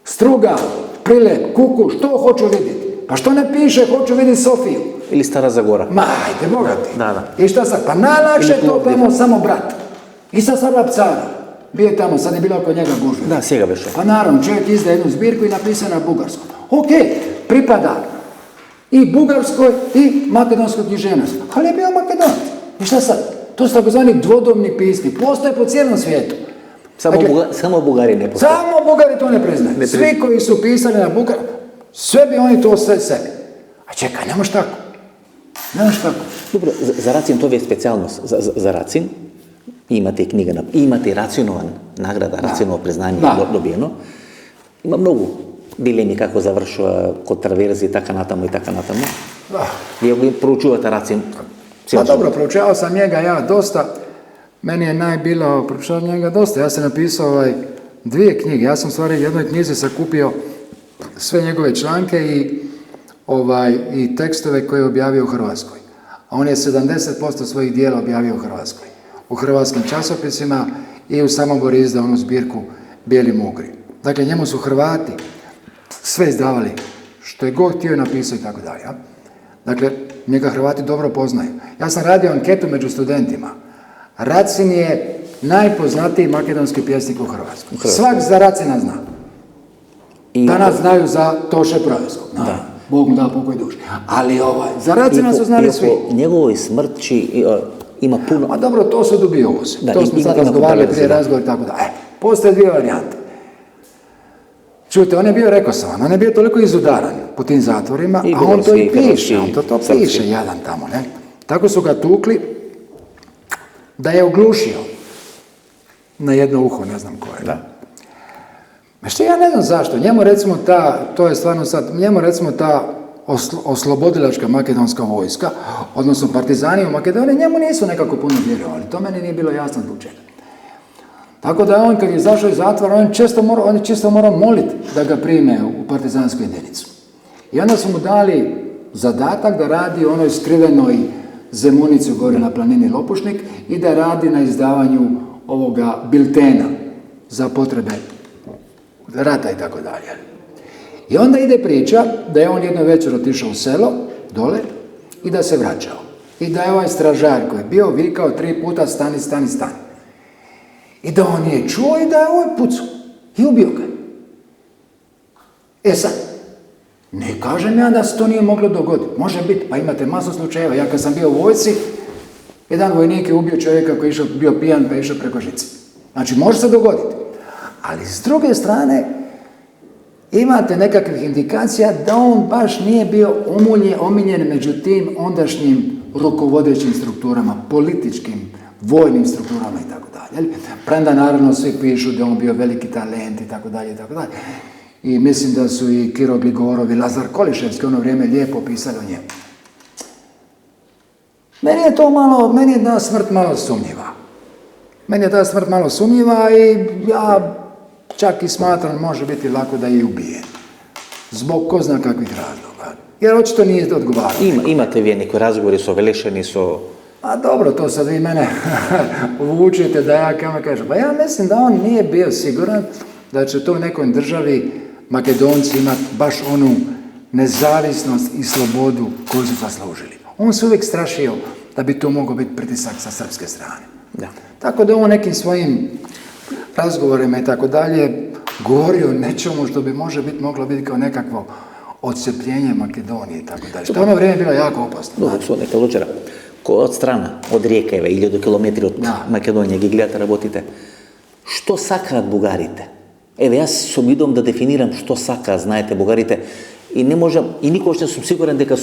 [SPEAKER 2] Struga, Prilep, Kuku, što hoću vidjeti? Pa što ne piše hoću vidjeti Sofiju?
[SPEAKER 1] Ili Stara Zagora.
[SPEAKER 2] Ma, ajde, bogati.
[SPEAKER 1] Da.
[SPEAKER 2] I šta sad? Pa najlakše je to tamo samo brat. I sad Cara. Bio je tamo, sad je bilo oko njega gužva.
[SPEAKER 1] Da, sjega beše.
[SPEAKER 2] Pa naravno, čovjek izdaje jednu zbirku i napiše na bugarskom. Ok, pripada i bugarskoj i makedonskoj književnosti. Ali je bio Makedonac. I šta sad? To su takozvani dvodobni pismi. Postoje po cijelom svijetu.
[SPEAKER 1] Samo Bugari ne postoje.
[SPEAKER 2] Samo Bugari to ne priznaju. Svi koji su pisali na bugar, sve bi oni to sve sebi. A čekaj, nemoš tako.
[SPEAKER 1] Dobro, za Racin to je specijalnost. Za Racin imate knjiga, imate Racinovan nagrada, Racinovo priznanje dobijeno. Ima mnogo dilemi kako završava kod traverzi, taka natamo i taka natamo. Vi proučuvate Racin?
[SPEAKER 2] Pa dobro, proučavao sam njega ja dosta. Meni je najbilo proučavao njega dosta. Ja sam napisao 2 knjige. Ja sam u stvari u jednoj knjizi sakupio sve njegove članke i tekstove koje je objavio u Hrvatskoj. A on je 70% svojih dijela objavio u Hrvatskoj. U hrvatskim časopisima i u Samoboru izdao onu zbirku Bijeli Mugri. Dakle, njemu su Hrvati sve izdavali, što je god htio napisao i tako dalje. Dakle, njega Hrvati dobro poznaju. Ja sam radio anketu među studentima. Racin je najpoznatiji makedonski pjesnik u Hrvatskoj. Svak za Racina zna. Danas znaju za Toše Projevskog. Bog mu da pokoj duši. Ali za Racina su znali svi.
[SPEAKER 1] I po njegovoj smrći ima puno...
[SPEAKER 2] A dobro, to su dubioze. To smo sad razgovarali prije razgovor i tako da. Postoje 2 varijante. Čujte, on je bio rekosavan, on je bio toliko izudaran po tim zatvorima, a on to i piše, on to piše jadan tamo, ne? Tako su ga tukli da je oglušio na jedno uho, ne znam koje. Da. Što ja ne znam zašto, njemu recimo to je stvarno sad, njemu recimo ta oslobodilačka makedonska vojska, odnosno partizani u Makedoniji, njemu nisu nekako puno vjerovali, to meni nije bilo jasno zbog čega. Tako da on, kad je izašao iz zatvora, on je često morao moliti da ga prime u partizansku jedinicu. I onda su mu dali zadatak da radi u onoj skrivenoj zemunici gore na planini Lopušnik i da radi na izdavanju ovoga biltena za potrebe rata i tako dalje. I onda ide priča da je on jedno večer otišao u selo, dole, i da se vraćao. I da je ovaj stražar koji je bio vikao 3 puta stani, stani, stani. I da on nije čuo i da je ovaj pucao. I ubio ga. E sad, ne kažem ja da se to nije moglo dogoditi. Može biti, pa imate masu slučajeva. Ja kad sam bio u vojsci, jedan vojnik je ubio čovjeka koji je bio pijan pa je išao preko žice. Znači, može se dogoditi. Ali s druge strane, imate nekakvih indikacija da on baš nije bio omiljen među tim ondašnjim rukovodećim strukturama, političkim, vojnim strukturama i tako dalje. Premda naravno svi pišu da on bio veliki talent i tako dalje i tako dalje. I mislim da su i Kiro Gligorov i Lazar Koliševski ono vrijeme lijepo pisali o njemu. Meni je ta smrt malo sumnjiva. Meni je ta smrt malo sumnjiva i ja čak i smatram može biti lako da je ubijen. Zbog ko zna kakvih razloga. Jer očito nije odgovarao.
[SPEAKER 1] Imate vi neki razgovori su velešeni su...
[SPEAKER 2] A dobro, to sad vi mene uvučete da ja kažem. Pa ja mislim da on nije bio siguran da će to u nekoj državi Makedonci imati baš onu nezavisnost i slobodu koju su zaslužili. On se uvijek strašio da bi to mogao biti pritisak sa srpske strane.
[SPEAKER 1] Da.
[SPEAKER 2] Tako da on nekim svojim razgovorima i tako dalje govorio o nečemu što bi moglo biti kao nekakvo odcepljenje Makedonije i tako dalje. Što ono vrijeme bilo jako opasno.
[SPEAKER 1] Dobro, su neka lučara. Od strana, od rijeke, 1000 km od Makedonije, gdje gledate, работите, što sakrat Бугарите? Evo, ja sam idom da definiram što saka, знаете, Бугарите, i ne možem, i nikoš ne sam siguran дека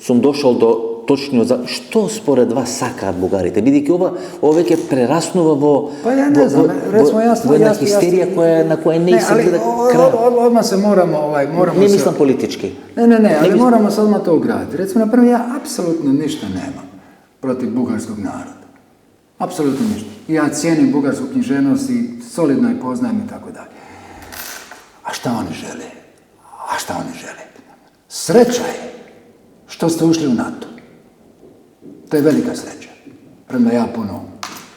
[SPEAKER 1] sam došao do точно за што според вас сакаат бугарите, бидејќи ова веќе прераснува во една хистерија на која не се гледа крај.
[SPEAKER 2] Odmah se moramo
[SPEAKER 1] не мислам политички.
[SPEAKER 2] Ne, ali moramo se odmah to ugraditi. Recimo, napravo, ja apsolutno ništa nemam protiv bugarskog naroda. Apsolutno ništa. Ja cijenim bugarsku književnost i solidno je poznajem i tako dalje. A šta oni žele? Sreća je što ste ušli u NATO. To je velika sreća. Premda ja puno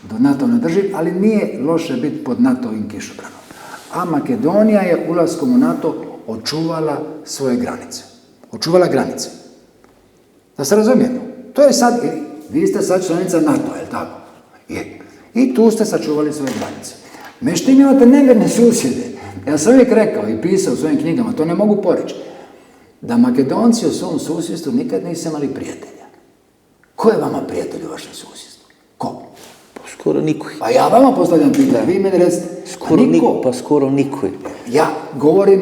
[SPEAKER 2] do NATO ne držim, ali nije loše biti pod NATO-ovim kišobranom. A Makedonija je ulaskom u NATO očuvala svoje granice. Očuvala granice. Da se razumijemo. To je sad, vi ste sad članica NATO, je li tako? Je. I tu ste sačuvali svoje granice. Međutim, imate nevjerne susjede. Ja sam uvijek rekao i pisao u svojim knjigama, to ne mogu poreći, da Makedonci u svom susjedstvu nikad nisu imali prijatelja. Ko je vama prijatelj u vašem susjedstvu? Ko?
[SPEAKER 1] Skoro nikoj.
[SPEAKER 2] Pa ja vama postavljam pitanje, vi meni recite.
[SPEAKER 1] Skoro nikoj.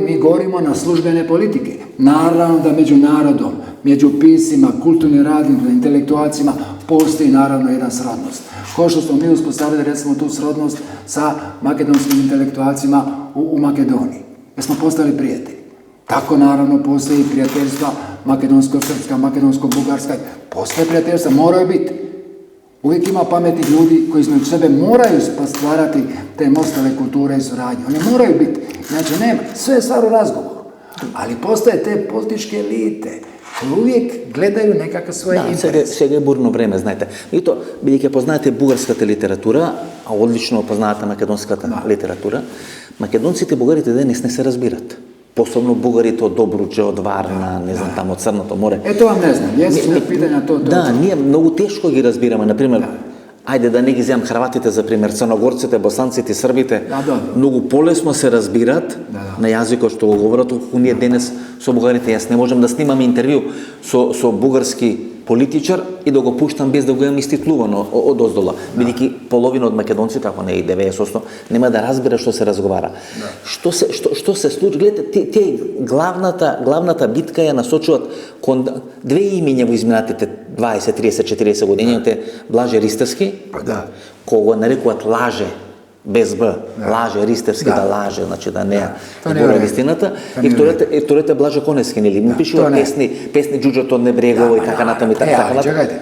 [SPEAKER 2] Mi govorimo na službene politike. Naravno da među narodom, među pisima, kulturnim radnicima, intelektualcima postoji naravno jedna srodnost. Ko što smo mi uspostavili recimo tu srodnost sa makedonskim intelektualcima u Makedoniji. Jer smo postali prijatelji. Tako naravno postoji prijateljstva makedonsko-srpska, makedonsko-bugarska. Postoje prijateljstva, moraju biti. Uvijek ima pametnih ljudi koji između sebe moraju stvarati te mostove kulture i suradnje. One moraju biti. Znači nema. Sve je stvar u razgovoru. Ali postoje te političke elite koji uvijek gledaju nekakve svoje interese.
[SPEAKER 1] Сега je burno vreme, знаете. И то, бидејќи познаете бугарската литература, а одлично позната македонската литература, македонците, бугарите денес не се разбират. Posebno Bugarite od Dobruče, od Varna, ne znam, tamo od Crното more.
[SPEAKER 2] To vam ne znam, jesu pitanja to.
[SPEAKER 1] Da, nije, mnogo teško ги разбираме. Например, ajde da ne ги земам Хрватите, за пример, Црногорците, Босанците, Србите, многу полесно се разбират на јазикот што го говорат, колку ние денес со бугарите. Јас не можам да снимам интервју со бугарски политичар и да го пуштам без да го имам иститлувано од оздола. Бидејќи половина од македонците, ако не и 90%, нема да разбира што се разговара. Што се случи? Гледате, те главната битка ја насочуваат кон две имиња во изминатите 20, 30, 40 години. Имате Блаже Ристевски, кој го нарекуваат лаже, без Б, лаже, Ристевски да лаже, значи да не зборува вистината. И вторите Блаже Коневски, нели? Му пишува песни Джуджето од Небрегово и така натаму и така натаму.
[SPEAKER 2] Čekajte,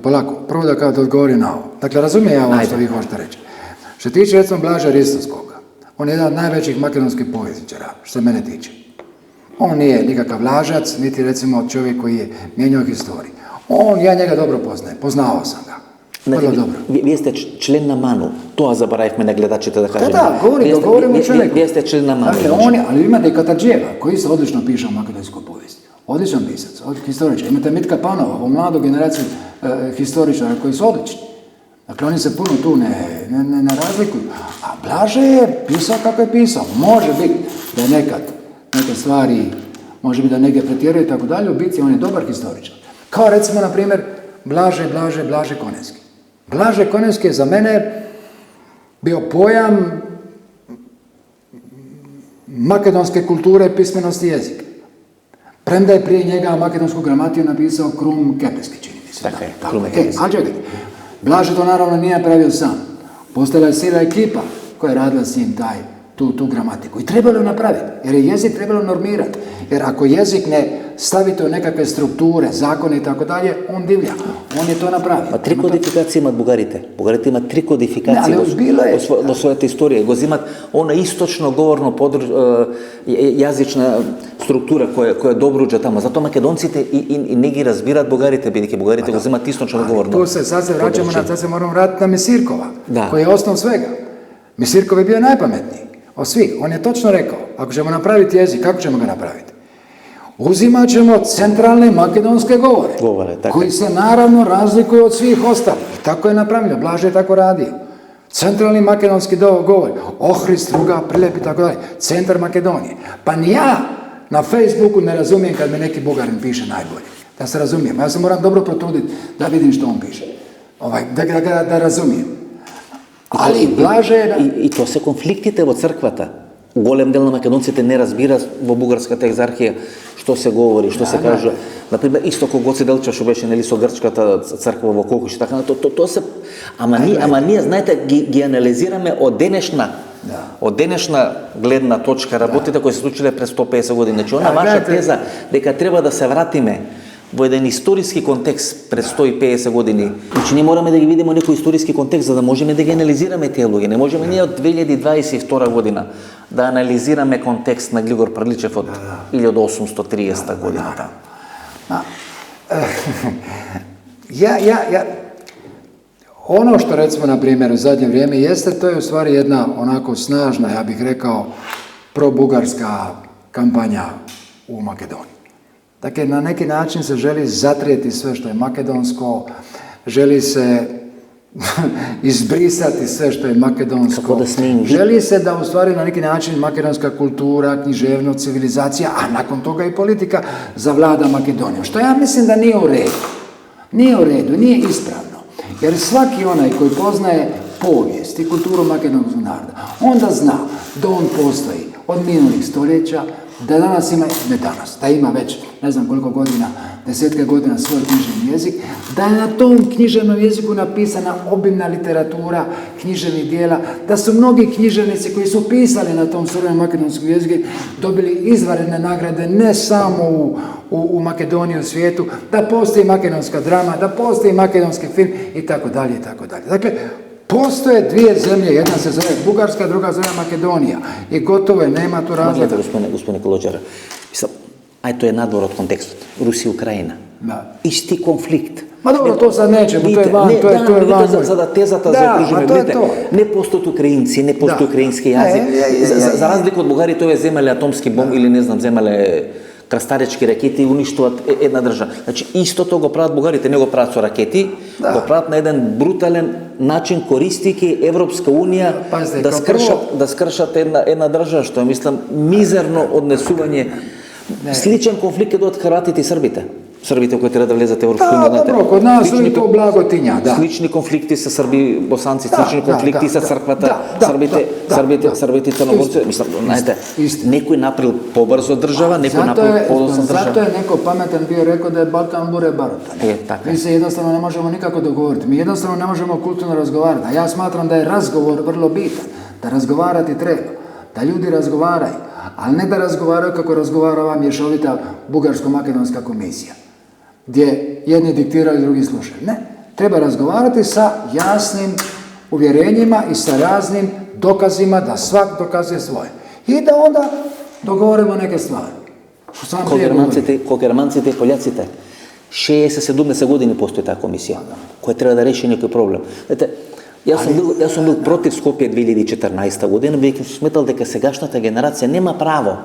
[SPEAKER 2] polako, prvo da odgovorim na ovo. Dakle, razumijem ja ovo što vi hoćete reći. Što tiče, recimo, Blaža Ristovskoga, on je jedan od najvećih makedonskih povjesničara, što se mene tiče. On nije nikakav lažac, niti recimo čovjek koji je mijenjao historiju. Ja njega dobro poznajem, poznao sam ga.
[SPEAKER 1] Вие сте член на МАНУ. Тоа заборавивме на гледачите да кажем.
[SPEAKER 2] Да, говорим о човеку.
[SPEAKER 1] Вие сте член на МАНУ.
[SPEAKER 2] Ali imate i Katađijeva, koji se odlično piše o makedonskoj povijesti. Odličan pisac, historičar. Imate Mitka Panova, ovu mladu generaciju historičara koji su odlični. Dakle, oni se puno tu ne razlikuju. A Blaže je pisao kako je pisao. Može biti da je nekad neke stvari, može biti da negdje pretjeruje i tako dalje, u biti on je dobar historičar. Kao recimo, na primjer, Blaže Konevski. Blaže Konevski je za mene bio pojam makedonske kulture, pismenosti jezika. Premda je prije njega makedonsku gramatiju napisao Krum Kepeski, čini mi se.
[SPEAKER 1] Krum Kepeski.
[SPEAKER 2] Ali čekajte, Blaže to naravno nije napravio sam. Postala je cijela ekipa koja je radila s njim tu gramatiku. I trebalo je napraviti, jer je jezik trebalo normirati. Jer ako jezik ne stavite u nekakve strukture, zakone i tako dalje, on divlja. On je to napravio.
[SPEAKER 1] Ma tri kodifikacije imat Bugarite. Bugarite ima tri kodifikacije do svoje istorije. Go zimat ona istočno govorno jazična struktura koja je dobro uđa tamo. Zato makedoncite i negi razbirat Bugarite, bidike Bugarite go zimat istočno govorno.
[SPEAKER 2] Sad se vraćamo sad se moramo vratiti na Misirkova, koji je osnov svega. Misirkov je bio najpametniji od svih. On je točno rekao, ako ćemo napraviti jezik, kako ćemo ga napraviti? Uzimat ćemo centralne makedonske govore koji se naravno razlikuju od svih ostalih. I tako je napravljeno, Blaže je tako radio. Centralni makedonski govor, Ohrid, Struga, Prilep i tako dalje. Centar Makedonije. Pa ni ja na Facebooku ne razumijem kad me neki Bugarin piše najbolje. Da se razumijem. Ja se moram dobro potruditi da vidim što on piše. Da razumijem. Ali Blaže...
[SPEAKER 1] I to se konfliktite od crkvata. Голем дел на македонците не разбира во бугарската екзархија што се говори, што се кажа. Например, исто кога Гоце Делчев што беше нели со грчката црква во Колкуш и така, тоа се ама ние знаете ги анализираме од денешна гледна точка работите кои се случиле пред 150 години. Значи она ваша теза дека треба да се вратиме во еден историски контекст пред 150 години. Значи ние мораме да ги видиме некој историски контекст за да можеме да ги анализираме тие луѓе. Не можеме ние од 2022 година да анализираме контекст на Глигор Прличев од 1830 година.
[SPEAKER 2] Ono što recimo na primjer u zadnje vrijeme jeste, to je u stvari jedna onako snažna, ja bih rekao, probugarska kampanja u Makedoniji. Dakle, na neki način se želi zatrijeti sve što je makedonsko, želi se izbrisati sve što je makedonsko. Želi se da u stvari na neki način makedonska kultura, književnost, civilizacija, a nakon toga i politika zavlada Makedonijom. Što ja mislim da nije u redu. Nije u redu, nije ispravno. Jer svaki onaj koji poznaje povijest i kulturu makedonskog naroda, onda zna da on postoji od minulih stoljeća, da danas ima, ne danas, da ima već ne znam koliko godina, desetke godina svoj književni jezik, da je na tom književnom jeziku napisana obimna literatura književnih dijela, da su mnogi književnici koji su pisali na tom suvremenom makedonskom jeziku dobili izvanredne nagrade ne samo u Makedoniji, u svijetu, da postoji makedonska drama, da postoji makedonski film i tako dalje i tako dalje. Dakle, postoje dvije zemlje, jedna se zove Bugarska, druga zove Makedonija i gotovo je, nema tu razlika.
[SPEAKER 1] Gospodine Kolođara, to je nadvor od kontekstut. Rusija, Ukrajina. Isti konflikt.
[SPEAKER 2] Ma dobro, to sad nećemo, to je van.
[SPEAKER 1] За да тезата заокружиме. Не постојат украинци, не постои украински јазик. За разлика од Бугарија, тоа земале атомски бомби или не знам, земале крстаречки ракети и уништуваат една држава. Значи, истото го прават бугарите, не го прават со ракети, го прават на еден брутален начин, користики Европска Унија да скршат една држава, што мислам мизерно однесување. Сличен конфликт е од Хрватите и Србите. Србите кои треба да влезат во Европска Унија.
[SPEAKER 2] Добро, код нас е то благотиња, да.
[SPEAKER 1] Слични конфликти со срби, босанци, слични конфликти со црквата, србите и црногорци. Мислам, знаете, некој направил побрзо држава, некој направил подоцна држава.
[SPEAKER 2] Зато е некој паметен био рекол да е Балкан буре барута. Mi se jednostavno ne možemo nikako dogovoriti. Mi jednostavno ne možemo kulturno razgovarati. A ja smatram da je razgovor vrlo bitan. Da razgovarati treba. Da ljudi razgovaraju. Ali ne da razgovaraju kako razgovara ova mješovita bugarsko-makedonska komisija, gdje jedni diktiraju, drugi slušaju. Ne, treba razgovarati sa jasnim uvjerenjima i sa raznim dokazima da svak dokazuje svoje. I da onda dogovorimo neke stvari.
[SPEAKER 1] Ko Germancите i Poljacite, 60-70 godini postoji ta komisija koja treba da reši neki problem. Јас сум бил против Скопје 2014 година, веќе сум сметал дека сегашната генерација нема право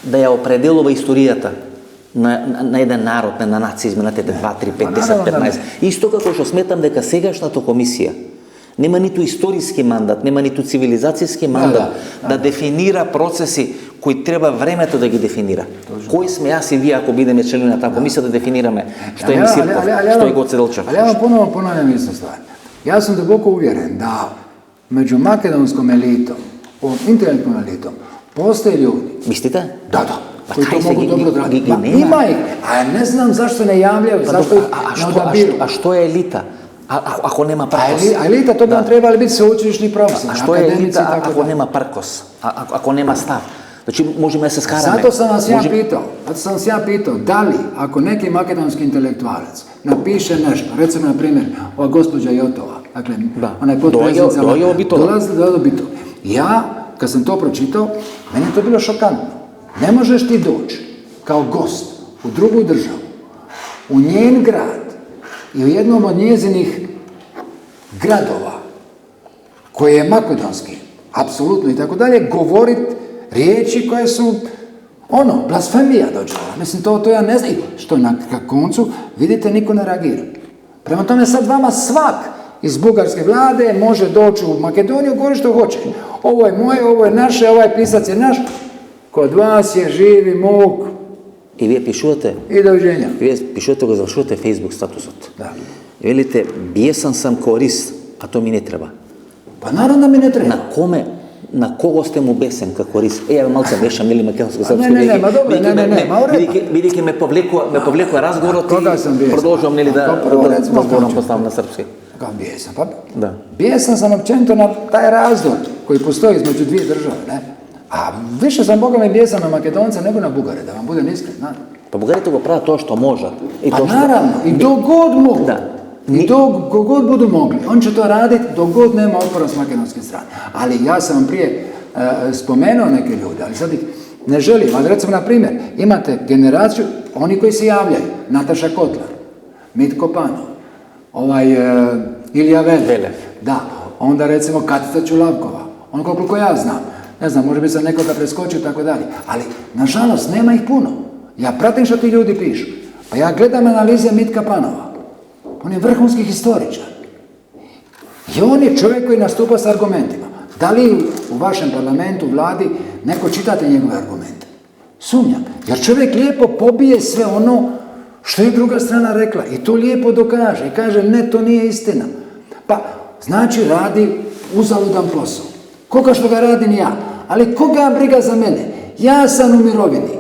[SPEAKER 1] да ја определува историјата на еден народ, на нација, изминатите 2, 3, 5, 10, 15. Исто како што сметам дека сегашната комисија Nema niti istorijski mandat, nema niti civilizacijski mandat da definira procesi koji treba vremето da ги definira. Koji sme jaz i vi ako budeme čelina tako, misle da definirame što je Misirkov, što je Goce Delčev.
[SPEAKER 2] Ali ja vam ponovno ponavljam isto stvar. Ja sam duboko uvjeren da među makedonskom elitom, ovom intelektualnom elitom, postoje ljudi.
[SPEAKER 1] Mislite?
[SPEAKER 2] Da. Koji to mogu dobro odraditi. Ima ih, a ne znam zašto ne javljaju, zašto ih ne odabiru.
[SPEAKER 1] A što je elita? Ako nema parkos?
[SPEAKER 2] A elita, to bi nam trebali biti sveučilišni profesori.
[SPEAKER 1] A što je elita ako nema parkos? Ako nema stav? Znači, možemo da se skarame.
[SPEAKER 2] Zato sam vas ja pitao, da li, ako neki makedonski intelektualac napiše nešto, recimo, na primjer, ova gospođa Jotova, dakle, ona je potpredsjednica, dolazi bi to. Ja, kad sam to pročitao, meni je to bilo šokantno. Ne možeš ti doći kao gost u drugu državu, u njen grad i u jednom od njezinih gradova, koji je makedonski, apsolutno i tako dalje, govoriti riječi koje su, blasfemija dođela. Mislim, to ja ne znam. Što na koncu, vidite, niko ne reagira. Prema tome, sad vama svak iz bugarske vlade može doći u Makedoniju, govori što hoće. Ovo je moje, ovo je naše, ovaj pisac je naš. Kod vas je živi muk.
[SPEAKER 1] I vi pišujete?
[SPEAKER 2] I doviđenja.
[SPEAKER 1] Vi pišujete ga, završujete Facebook statusot.
[SPEAKER 2] Da.
[SPEAKER 1] I velite, bijesan sam korist, a to mi ne treba.
[SPEAKER 2] Pa naravno da mi ne treba.
[SPEAKER 1] Na kogo ste mu besen kako ris? Ja malce vešam ili makedonsko srpsko. Vidite, me povleklo razgovor, ti продолжавам da razgovorom postavim na srpski.
[SPEAKER 2] Kao bijesan? Pa bijesan sam općenito na taj razdor koji postoji između dvije države, ne? A više sam, Boga mi, bijesan na Makedonca nego na Bugare, da vam budem iskren, znate.
[SPEAKER 1] Pa Bugari to go prave to što može.
[SPEAKER 2] Pa naravno, i dok god mogu. I dok god budu mogli, on će to raditi dok god nema otpora s makedonske strane. Ali ja sam vam prije spomenuo neke ljude, ali sad ih ne želim. Ali recimo, na primjer, imate generaciju, oni koji se javljaju, Nataša Kotlar, Mitko Panov, Ilija Velev, da, onda recimo Katica Čulavkova, on koliko ja znam, ne znam, može biti sam nekoga preskočio i tako dalje, ali nažalost nema ih puno. Ja pratim što ti ljudi pišu, pa ja gledam analize Mitka Panova. On je vrhunski historičar. I on je čovjek koji nastupa s argumentima. Da li u vašem parlamentu, vladi, neko čitate njegove argumente? Sumnjam. Jer čovjek lijepo pobije sve ono što je druga strana rekla. I to lijepo dokaže. I kaže, ne, to nije istina. Pa, znači, radi uzaludan posao. Koga što ga radim ja. Ali koga briga za mene? Ja sam u mirovini.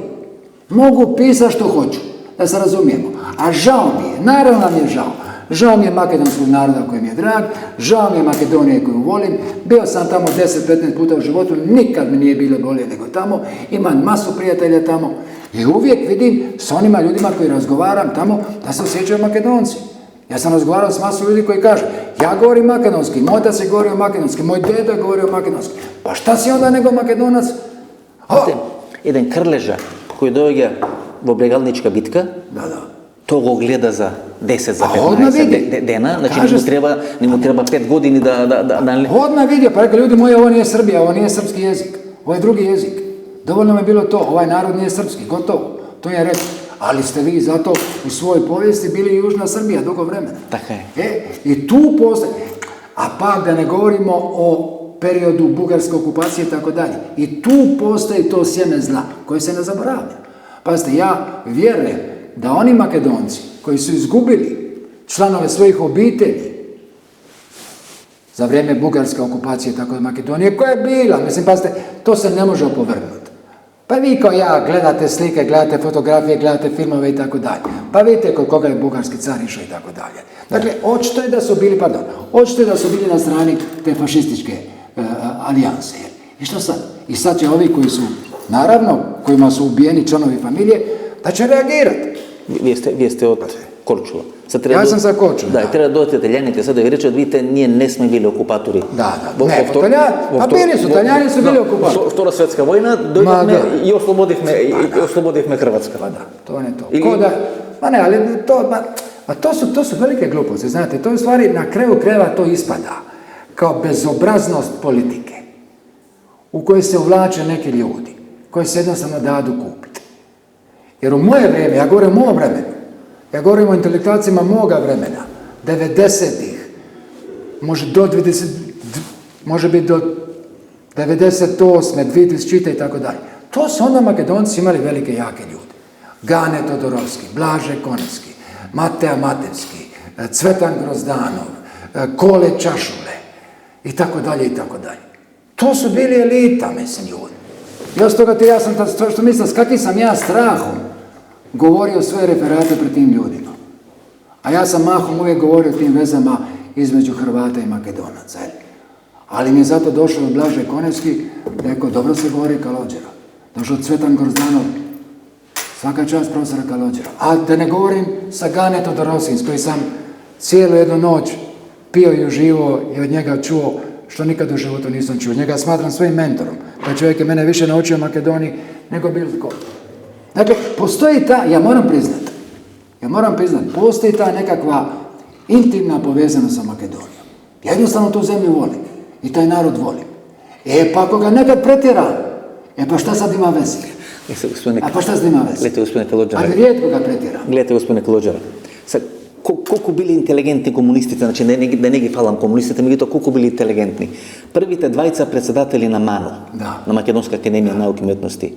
[SPEAKER 2] Mogu pisati što hoću. Da se razumijemo. A žao mi je. Naravno mi je žao. Žao mi je makedonskog naroda koji mi je drag, žao mi je Makedonije koju volim, bio sam tamo 10-15 puta u životu, nikad mi nije bilo bolje nego tamo, imam masu prijatelja tamo i uvijek vidim s onima ljudima koji razgovaram tamo da se osjećaju Makedonci. Ja sam razgovarao s masu ljudi koji kažu, ja govorim makedonski, moj otac je govorio makedonski, moj deda je govorio makedonski, pa šta si onda nego Makedonac?
[SPEAKER 1] Jedan Krleža koji dođe v Bregalnička bitka, to го гледа за 10, za 15 dena, znači ne mu treba 5 godini da...
[SPEAKER 2] Odmah vidio, pa rekao, ljudi moji, ovo nije Srbija, ovo nije srpski jezik, ovo je drugi jezik. Dovoljno mi je bilo to, ovaj narod nije srpski, gotovo, to je rekao. Ali ste vi zato u svojoj povijesti bili Južna Srbija dugo vremena.
[SPEAKER 1] Tako je.
[SPEAKER 2] I tu postoji, a pa da ne govorimo o periodu bugarske okupacije i tako dalje. I tu postoji to sjeme zla, koje se ne zaboravlja. Pazite, ja vjerujem da oni Makedonci koji su izgubili članove svojih obitelji za vrijeme bugarske okupacije, tako je Makedonije, koja je bila, mislim, pazite, to se ne može opovrgnuti. Pa vi kao ja gledate slike, gledate fotografije, gledate filmove i tako dalje. Pa vidite kod koga je bugarski car išao i tako dalje. Dakle, očito je da su bili na strani te fašističke alijanse. I što sad? I sad će ovi koji su, naravno, kojima su ubijeni članovi familije, da će reagirati.
[SPEAKER 1] Vi ste od Korčula.
[SPEAKER 2] Ja sam sa Korčula.
[SPEAKER 1] Da, treba da dojete Italijani, sad da vi reče, vidite, nije ne sme bili okupatori.
[SPEAKER 2] Da, pa bili su, Italijani su bili okupatori.
[SPEAKER 1] Vtora svjetska vojna, dojdeme i oslobodihme Hrvatska.
[SPEAKER 2] Pa da, to ne to. Ma ne, ali to su velike gluposti, znate, to je u stvari na kraju krajeva to ispada kao bezobraznost politike u kojoj se uvlače neki ljudi, koji se jednostavno dadu kupiti. Jer u moje vrijeme, ja govorim o mom vremenu, ja govorim o intelektualcima moga vremena, 90-ih, može biti do 98. 2000. i tako dalje. To su onda Makedonci imali velike jake ljude. Gane Todorovski, Blaže Konevski, Mateja Matevski, Cvetan Grozdanov, Kole Čašule i tako dalje i tako dalje. To su bili elita, mislim, ljudi. I od toga ja sam, što mislim, s kakvim sam ja strahom govorio svoje referate pred tim ljudima. A ja sam mahom uvijek govorio o tim vezama između Hrvata i Makedonaca. Ali mi je zato došao Blaže Konevski, rekao, dobro se govori Kalođera. Došao Cvetan Grozdanov, svaka čast profesora Kalođera. A da ne govorim sa Gane Todorovskim, s koji sam cijelu jednu noć pio i uživo i od njega čuo što nikad u životu nisam čuo. Njega smatram svojim mentorom. Taj čovjek je mene više naučio o Makedoniji nego bilo tko. Dakle, postoji ta, ja moram priznati, postoji ta nekakva intimna povezanost sa Makedonijom. Ja jednostavno tu zemlju volim i taj narod volim. Pa ako ga nekad pretjeram, pa šta sad ima veze? Pa šta sad ima veze?
[SPEAKER 1] Gledajte, gospodine Kalođera.
[SPEAKER 2] Ali rijetko ga pretjeram.
[SPEAKER 1] Gledajte, gospodine Kalođera. Колку били интелигентни комунистите, значи да не ги фалам комунистите, меѓутоа колку били интелигентни. Првите двајца председатели на МАНО, на Македонска академија науки и уметности,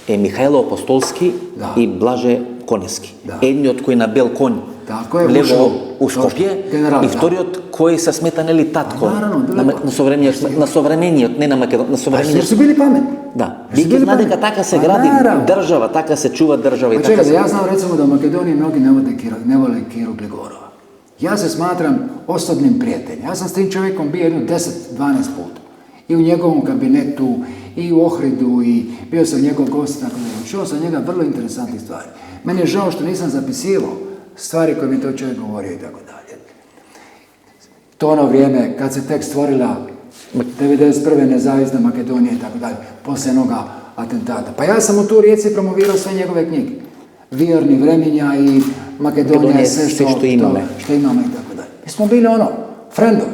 [SPEAKER 1] е Михајло Апостолски и Блаже Коневски. Едниот кој на бел конј влево у Скопје и вториот кој се смета нели татко на современиот, не на Македонија, на современиот.
[SPEAKER 2] Jer su bili pametni.
[SPEAKER 1] Да. Веќе знае дека така се гради држава, така се чува држава и така.
[SPEAKER 2] Čekajte, ja znam recimo da u Makedoniji mnogi ne vole Kiru Gligorova. Ja se smatram osobnim prijateljem. Ja sam s tim čovjekom bio jedno 10-12 puta. I u njegovom kabinetu, i u Ohridu, i bio sam njegov gost, tako da čuo sam njega vrlo interesantnih stvari. Meni je žao što nisam zapisivao stvari koje mi to čovjek govorio i tako dalje. To ono vrijeme kad se tek stvorila 1991. nezavisna Makedonija i tako dalje, poslije jednoga atentata. Pa ja sam u tu Rijeci promovirao sve njegove knjige. Vjerni Vreminja i Makedonija je sve što imamo i tako dalje. Mi smo bili frendovi.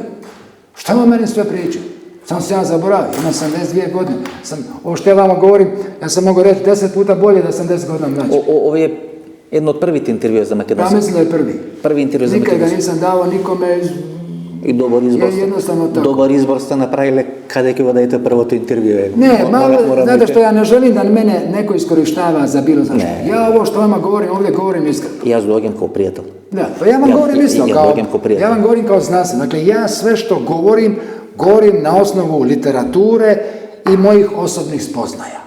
[SPEAKER 2] Šta vam meni sve pričaju? Samo se ja zaboravio, imam 72 godine. Ovo što ja vama govorim, ja sam mogu reći 10 puta bolje da sam 10 godina mlađi.
[SPEAKER 1] Ovo je jedno od prvih intervjua za Makedoniju.
[SPEAKER 2] Pa mislim da je prvi.
[SPEAKER 1] Prvi intervju za Makedoniju.
[SPEAKER 2] Nikad ga nisam dao nikome.
[SPEAKER 1] И добар избор сте направиле каде ќе го дадете првото интервју.
[SPEAKER 2] Не, знате што ја не желим да мене некој искориштава за било зашто. Ја ово што вама говорим, овде говорим искрено.
[SPEAKER 1] Јас доаѓам као пријател.
[SPEAKER 2] Да, па ја вам говорим исто, ја вам говорим као знансен. Dakle, ја све што govorim na osnovu literature i mojih osobnih spoznaja.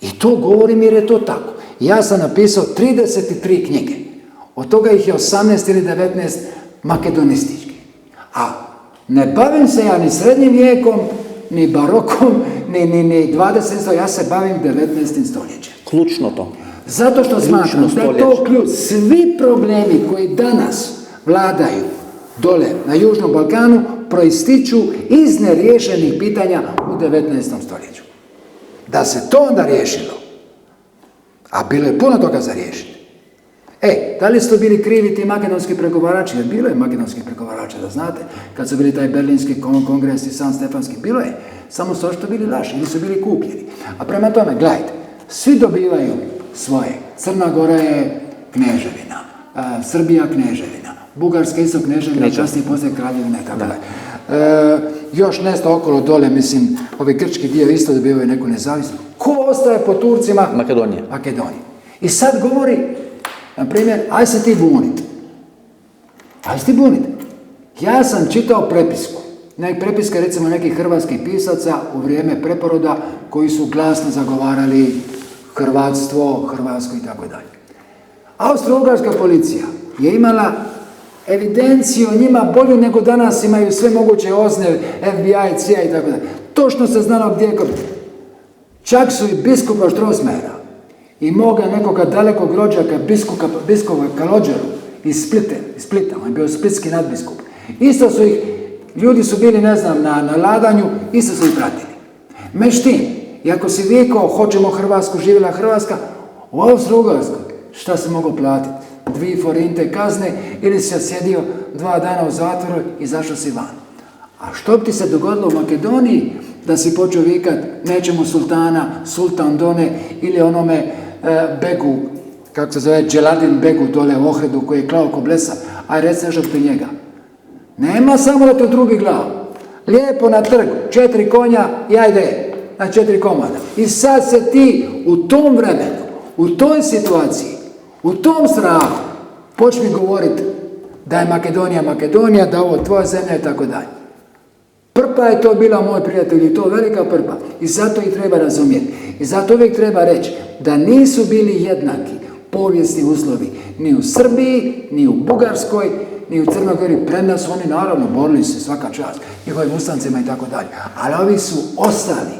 [SPEAKER 2] I to govorim jer je to tako. Ja sam napisao 33 knjige. Od toga ih je 18 ili 19 makedonistički. A ne bavim se ja ni srednjim vijekom, ni barokom, ni 20. Ja se bavim 19. stoljećem.
[SPEAKER 1] Ključno to.
[SPEAKER 2] Zato što smatram da je to ključ. Svi problemi koji danas vladaju dole na Južnom Balkanu proističu iz neriješenih pitanja u 19. stoljeću. Da se to onda riješilo, a bilo je puno toga za riješiti. Da li su to bili krivi ti makedonski pregovarači? Jer bilo je makedonskih pregovarača, da znate, kad su bili taj berlinski kongres i San Stefanski, bilo je. Samo su očito bili laži ili su bili kupljeni. A prema tome, gledajte, svi dobivaju svoje. Crna Gora je kneževina, Srbija kneževina, Bugarska isto kneževina, kasnije poslije kraljevina i tako dalje. Još nešto okolo dole, mislim, ovi grčki dio isto dobivaju neku nezavisnost. Ko ostaje po Turcima?
[SPEAKER 1] Makedonija.
[SPEAKER 2] I sad govori, na primjer, aj se ti bunit. Ja sam čitao prepisku. Prepiska recimo nekih hrvatskih pisaca u vrijeme preporoda koji su glasno zagovarali hrvatstvo, Hrvatsko i tako dalje. Austro-ugarska policija je imala evidenciju o njima bolju nego danas imaju sve moguće OZNE, FBI, CIA i tako dalje. Točno se znalo gdje je kod. Čak su i biskupa Strossmayera i moga nekoga dalekog rođaka biskupa Kalođeru iz Splita, on je bio splitski nadbiskup. Isto su ih, ljudi su bili, ne znam, na ladanju, isto su ih pratili. Međutim, i ako si vikao, hoćemo Hrvatsku, živjela Hrvatska, u Austro-Ugarskoj, šta se moglo platiti? 2 forinte kazne ili si sjedio 2 dana u zatvoru i izašao si van. A što bi ti se dogodilo u Makedoniji da si počeo vikat nećemo sultana, sultan done ili onome begu, kako se zove, Dželadin begu dole u Ohridu koji je klao ko blesa, aj reci nešto pri njega. Nema samo da te drugi glavu. Lijepo na trgu, 4 konja i ajde, na 4 komada. I sad se ti u tom vremenu, u toj situaciji, u tom strahu, počni govoriti da je Makedonija Makedonija, da ovo tvoja zemlja i tako dalje. Prpa je to bila, moj prijatelj, i to velika prpa. I zato ih treba razumjeti. I zato uvijek treba reći da nisu bili jednaki povijesni uslovi ni u Srbiji, ni u Bugarskoj, ni u Crnoj Gori, premda su oni naravno borili se svaka čast njihovim ustancima i tako dalje. Ali ovi su ostali.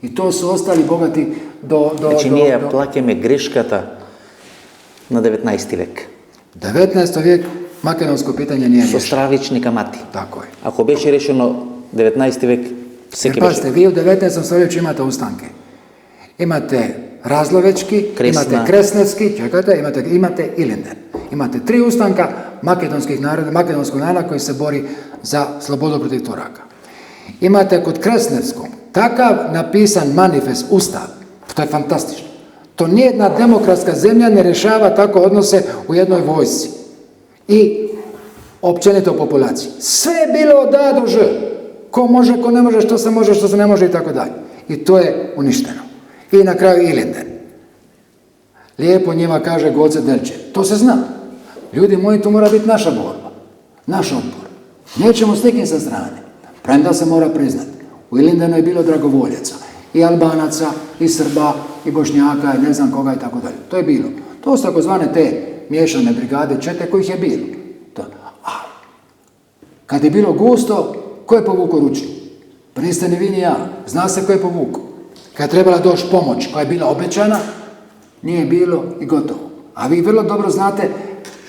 [SPEAKER 2] I to su ostali bogati do...
[SPEAKER 1] Znači nije plakeme greškata na 19. vek.
[SPEAKER 2] 19. vijek makedonsko pitanje nije
[SPEAKER 1] riješeno. Со стравични камати.
[SPEAKER 2] Tako je.
[SPEAKER 1] Ako беше решено 19. vek, всеки беше...
[SPEAKER 2] Pazite, vi u 19. stoljeću imate ustanke. Imate Razlovečki, imate Kresnevski, čekajte, imate Ilinden. Imate 3 ustanka makedonskog naroda koji se bori za slobodu protiv Turaka. Imate kod Kresnevskog takav napisan manifest, ustav, to je fantastično. To nijedna demokratska zemlja ne rješava tako odnose u jednoj vojsci i općenito populaciji. Sve je bilo od A do Ž. Ko može, ko ne može, što se ne može i tako dalje. I to je uništeno. I na kraju Ilinden. Lijepo njima kaže Goce Delčev. To se zna. Ljudi moji, to mora biti naša borba. Naš otpor. Nećemo s nikim sa strane. Premda se mora priznati. U Ilindenu je bilo dragovoljaca. I Albanaca, i Srba, i Bošnjaka, i ne znam koga i tako dalje. To je bilo. To su takozvane te miješane brigade, čete kojih je bilo. A kad je bilo gusto, ko je povukao ručnu? Pa niste ni vi ni ja. Zna se ko je povukao. Kad je trebala doći pomoć koja je bila obećana, nije bilo i gotovo. A vi vrlo dobro znate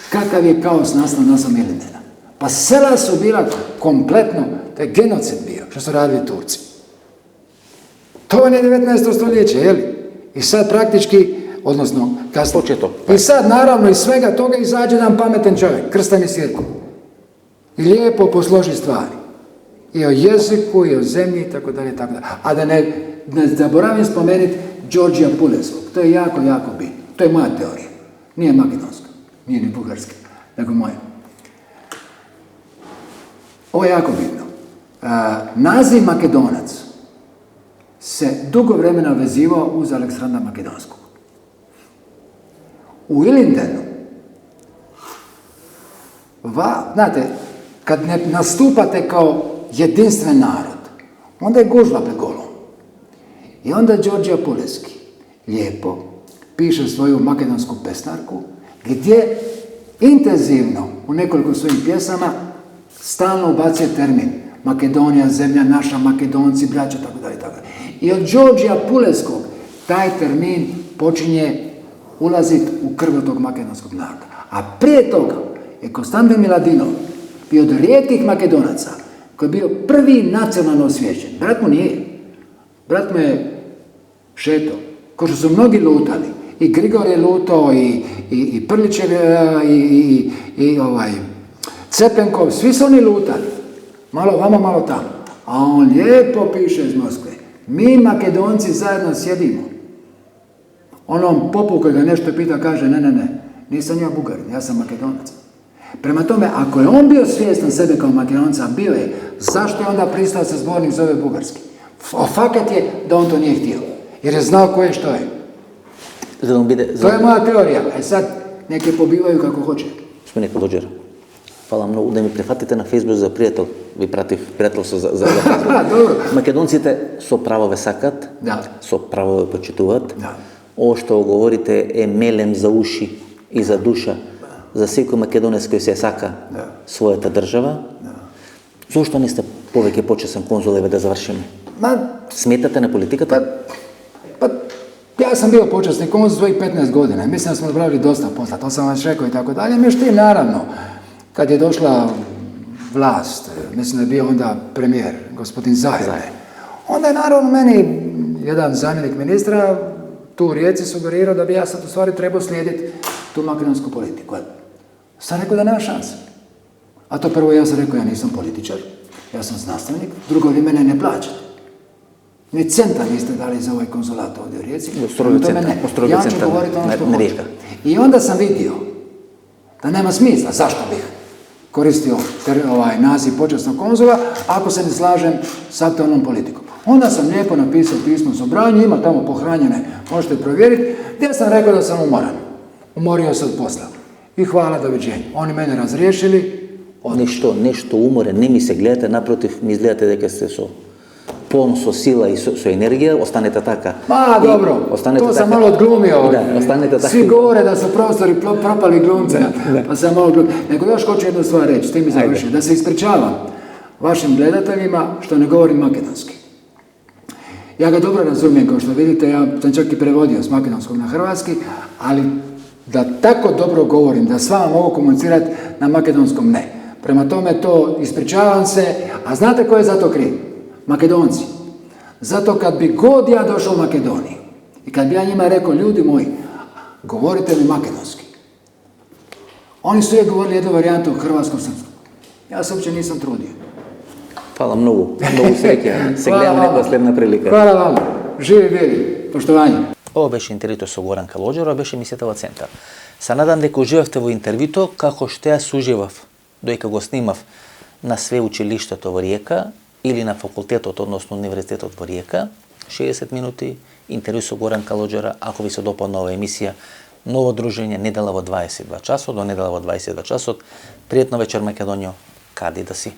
[SPEAKER 2] kakav je kaos nastao na samom Ilindena. Pa sela su bila kompletno, to je genocid bio, što su radili Turci. To je 19. stoljeće, jeli? I sad praktički, odnosno kasnije. I sad naravno iz svega toga izađe nam pametan čovjek, krstam i svirkom. I lijepo posloži stvari. I o jeziku, i o zemlji, i tako dalje, i tako dalje. A da ne zaboravim spomenuti Đorđija Puleskog. To je jako, jako bitno. To je moja teorija. Nije makedonska, nije ni bugarska, nego moja. Ovo je jako bitno. Naziv Makedonac se dugo vremena vezivao uz Aleksandra Makedonskog. U Ilindenu, znate, kad ne nastupate kao jedinstven narod, onda je gužva pred golom. I onda Đorđija Puleski lijepo piše svoju makedonsku pesnarku, gdje intenzivno u nekoliko svojih pjesama stalno ubacuje termin Makedonija, zemlja naša, Makedonci, braća, tako dalje, tako dalje. I od Đorđija Puleskog taj termin počinje ulaziti u krvotog makedonskog naroda. A prije toga je Konstantin Miladinov bio od rijetkih Makedonaca koji je bio prvi nacionalno osviješćen. Brat mu nije. Brat mu je šeto. Ko što su mnogi lutali. I Grigor je lutao, i Prlićev, i Cepenkov. Svi su oni lutali. Malo vamo, malo tamo. A on lijepo piše iz Moskve. Mi Makedonci zajedno sjedimo. Onom popu koji ga nešto pita kaže ne, nisam ja Bugarin, ja sam Makedonac. Prema tome, ako je on bio svjestan sebe kao Makedonca, bio je, zašto je onda pristao se zbornik zove bugarski? Fakat je da on to nije htio, jer je znao ko je što je. To je moja teorija, sad neke pobivaju kako hoće.
[SPEAKER 1] Gospodine Podlođer, hvala mnogo da mi prihvatite na Facebook za prijatelj, vi приятелство за
[SPEAKER 2] Dobro.
[SPEAKER 1] Македонците со право ве сакат, со право ве почитуваат. Ово што говорите е мелем за уши и за душа за секој македонец кој се сака својата држава. Зошто не сте повеќе почесен конзул, еве да завршиме? Сметате на политиката?
[SPEAKER 2] Ja sam bio počasni konzul svojih 15 godina. Mislim da smo odbravili dosta posla, to sam već rekao i tako dalje. Međutim, naravno, kad je došla vlast, mislim da je bio onda premijer, gospodin Zajev, onda je naravno meni jedan zamjenik ministra tu u Rijeci sugerirao da bi ja sad u stvari trebao slijediti tu makedonsku politiku. Sam rekao da nema šanse. A to prvo ja sam rekao, ja nisam političar, ja sam znanstvenik, drugo vi mene ne plaćate. Ni centa niste dali za ovaj konzulat ovdje u Rijeci. Ja ću govoriti ono što hoću. I onda sam vidio da nema smisla. Zašto bih koristio naziv počasnog konzula ako se ne slažem s aktualnom politikom. Onda sam lijepo napisao pismo s obranje, ima tamo pohranjene, možete provjeriti, gdje sam rekao da sam umoran. Umorio se od posla. I hvala, doviđenja. Oni mene razriješili.
[SPEAKER 1] Nešto umore, ne mi se gledate, naprotiv, mi izgledate дека ste polno so sila i so energija, ostanete taka.
[SPEAKER 2] Dobro, to sam malo odglumio. Svi govore da su prostori propali glumci, pa sam malo glumio. Nego još hoću jednu stvar reći, s tim mi završio, da se ispričavam vašim gledateljima što ne govorim makedonski. Ja ga dobro razumijem, kao što vidite, ja sam čak i prevodio s makedonskog na hrvatski, ali da tako dobro govorim, da s vama mogu komunicirati na makedonskom, ne. Prema tome to ispričavam se, a znate ko je za to kriv? Makedonci. Zato kad bi god ja došao u Makedoniju i kad bi ja njima rekao, ljudi moji, govorite mi makedonski. Oni su uvijek govorili jednu varijantu hrvatskom srpskom. Ja se uopće nisam trudio.
[SPEAKER 1] Hvala mnogo sreća. Se gledamo neka следна прилика.
[SPEAKER 2] Hvala vam. Živi bili. Poštovanje.
[SPEAKER 1] Ovo беше интервјуто со Горан Калоџер, ова беше емисијата во Центар. Се надам дека уживавте во интервјуто, како што јас уживав доека го снимав на свеучилиштето во Риека или на факултетот, односно универзитетот во Риека, 60 минути, интервју со Горан Калоџера. Ако ви се допадна ова емисија, ново дружење, недела во 22 часот, до недела во 22 часот. Пријатно вечер, Македонијо, каде да си?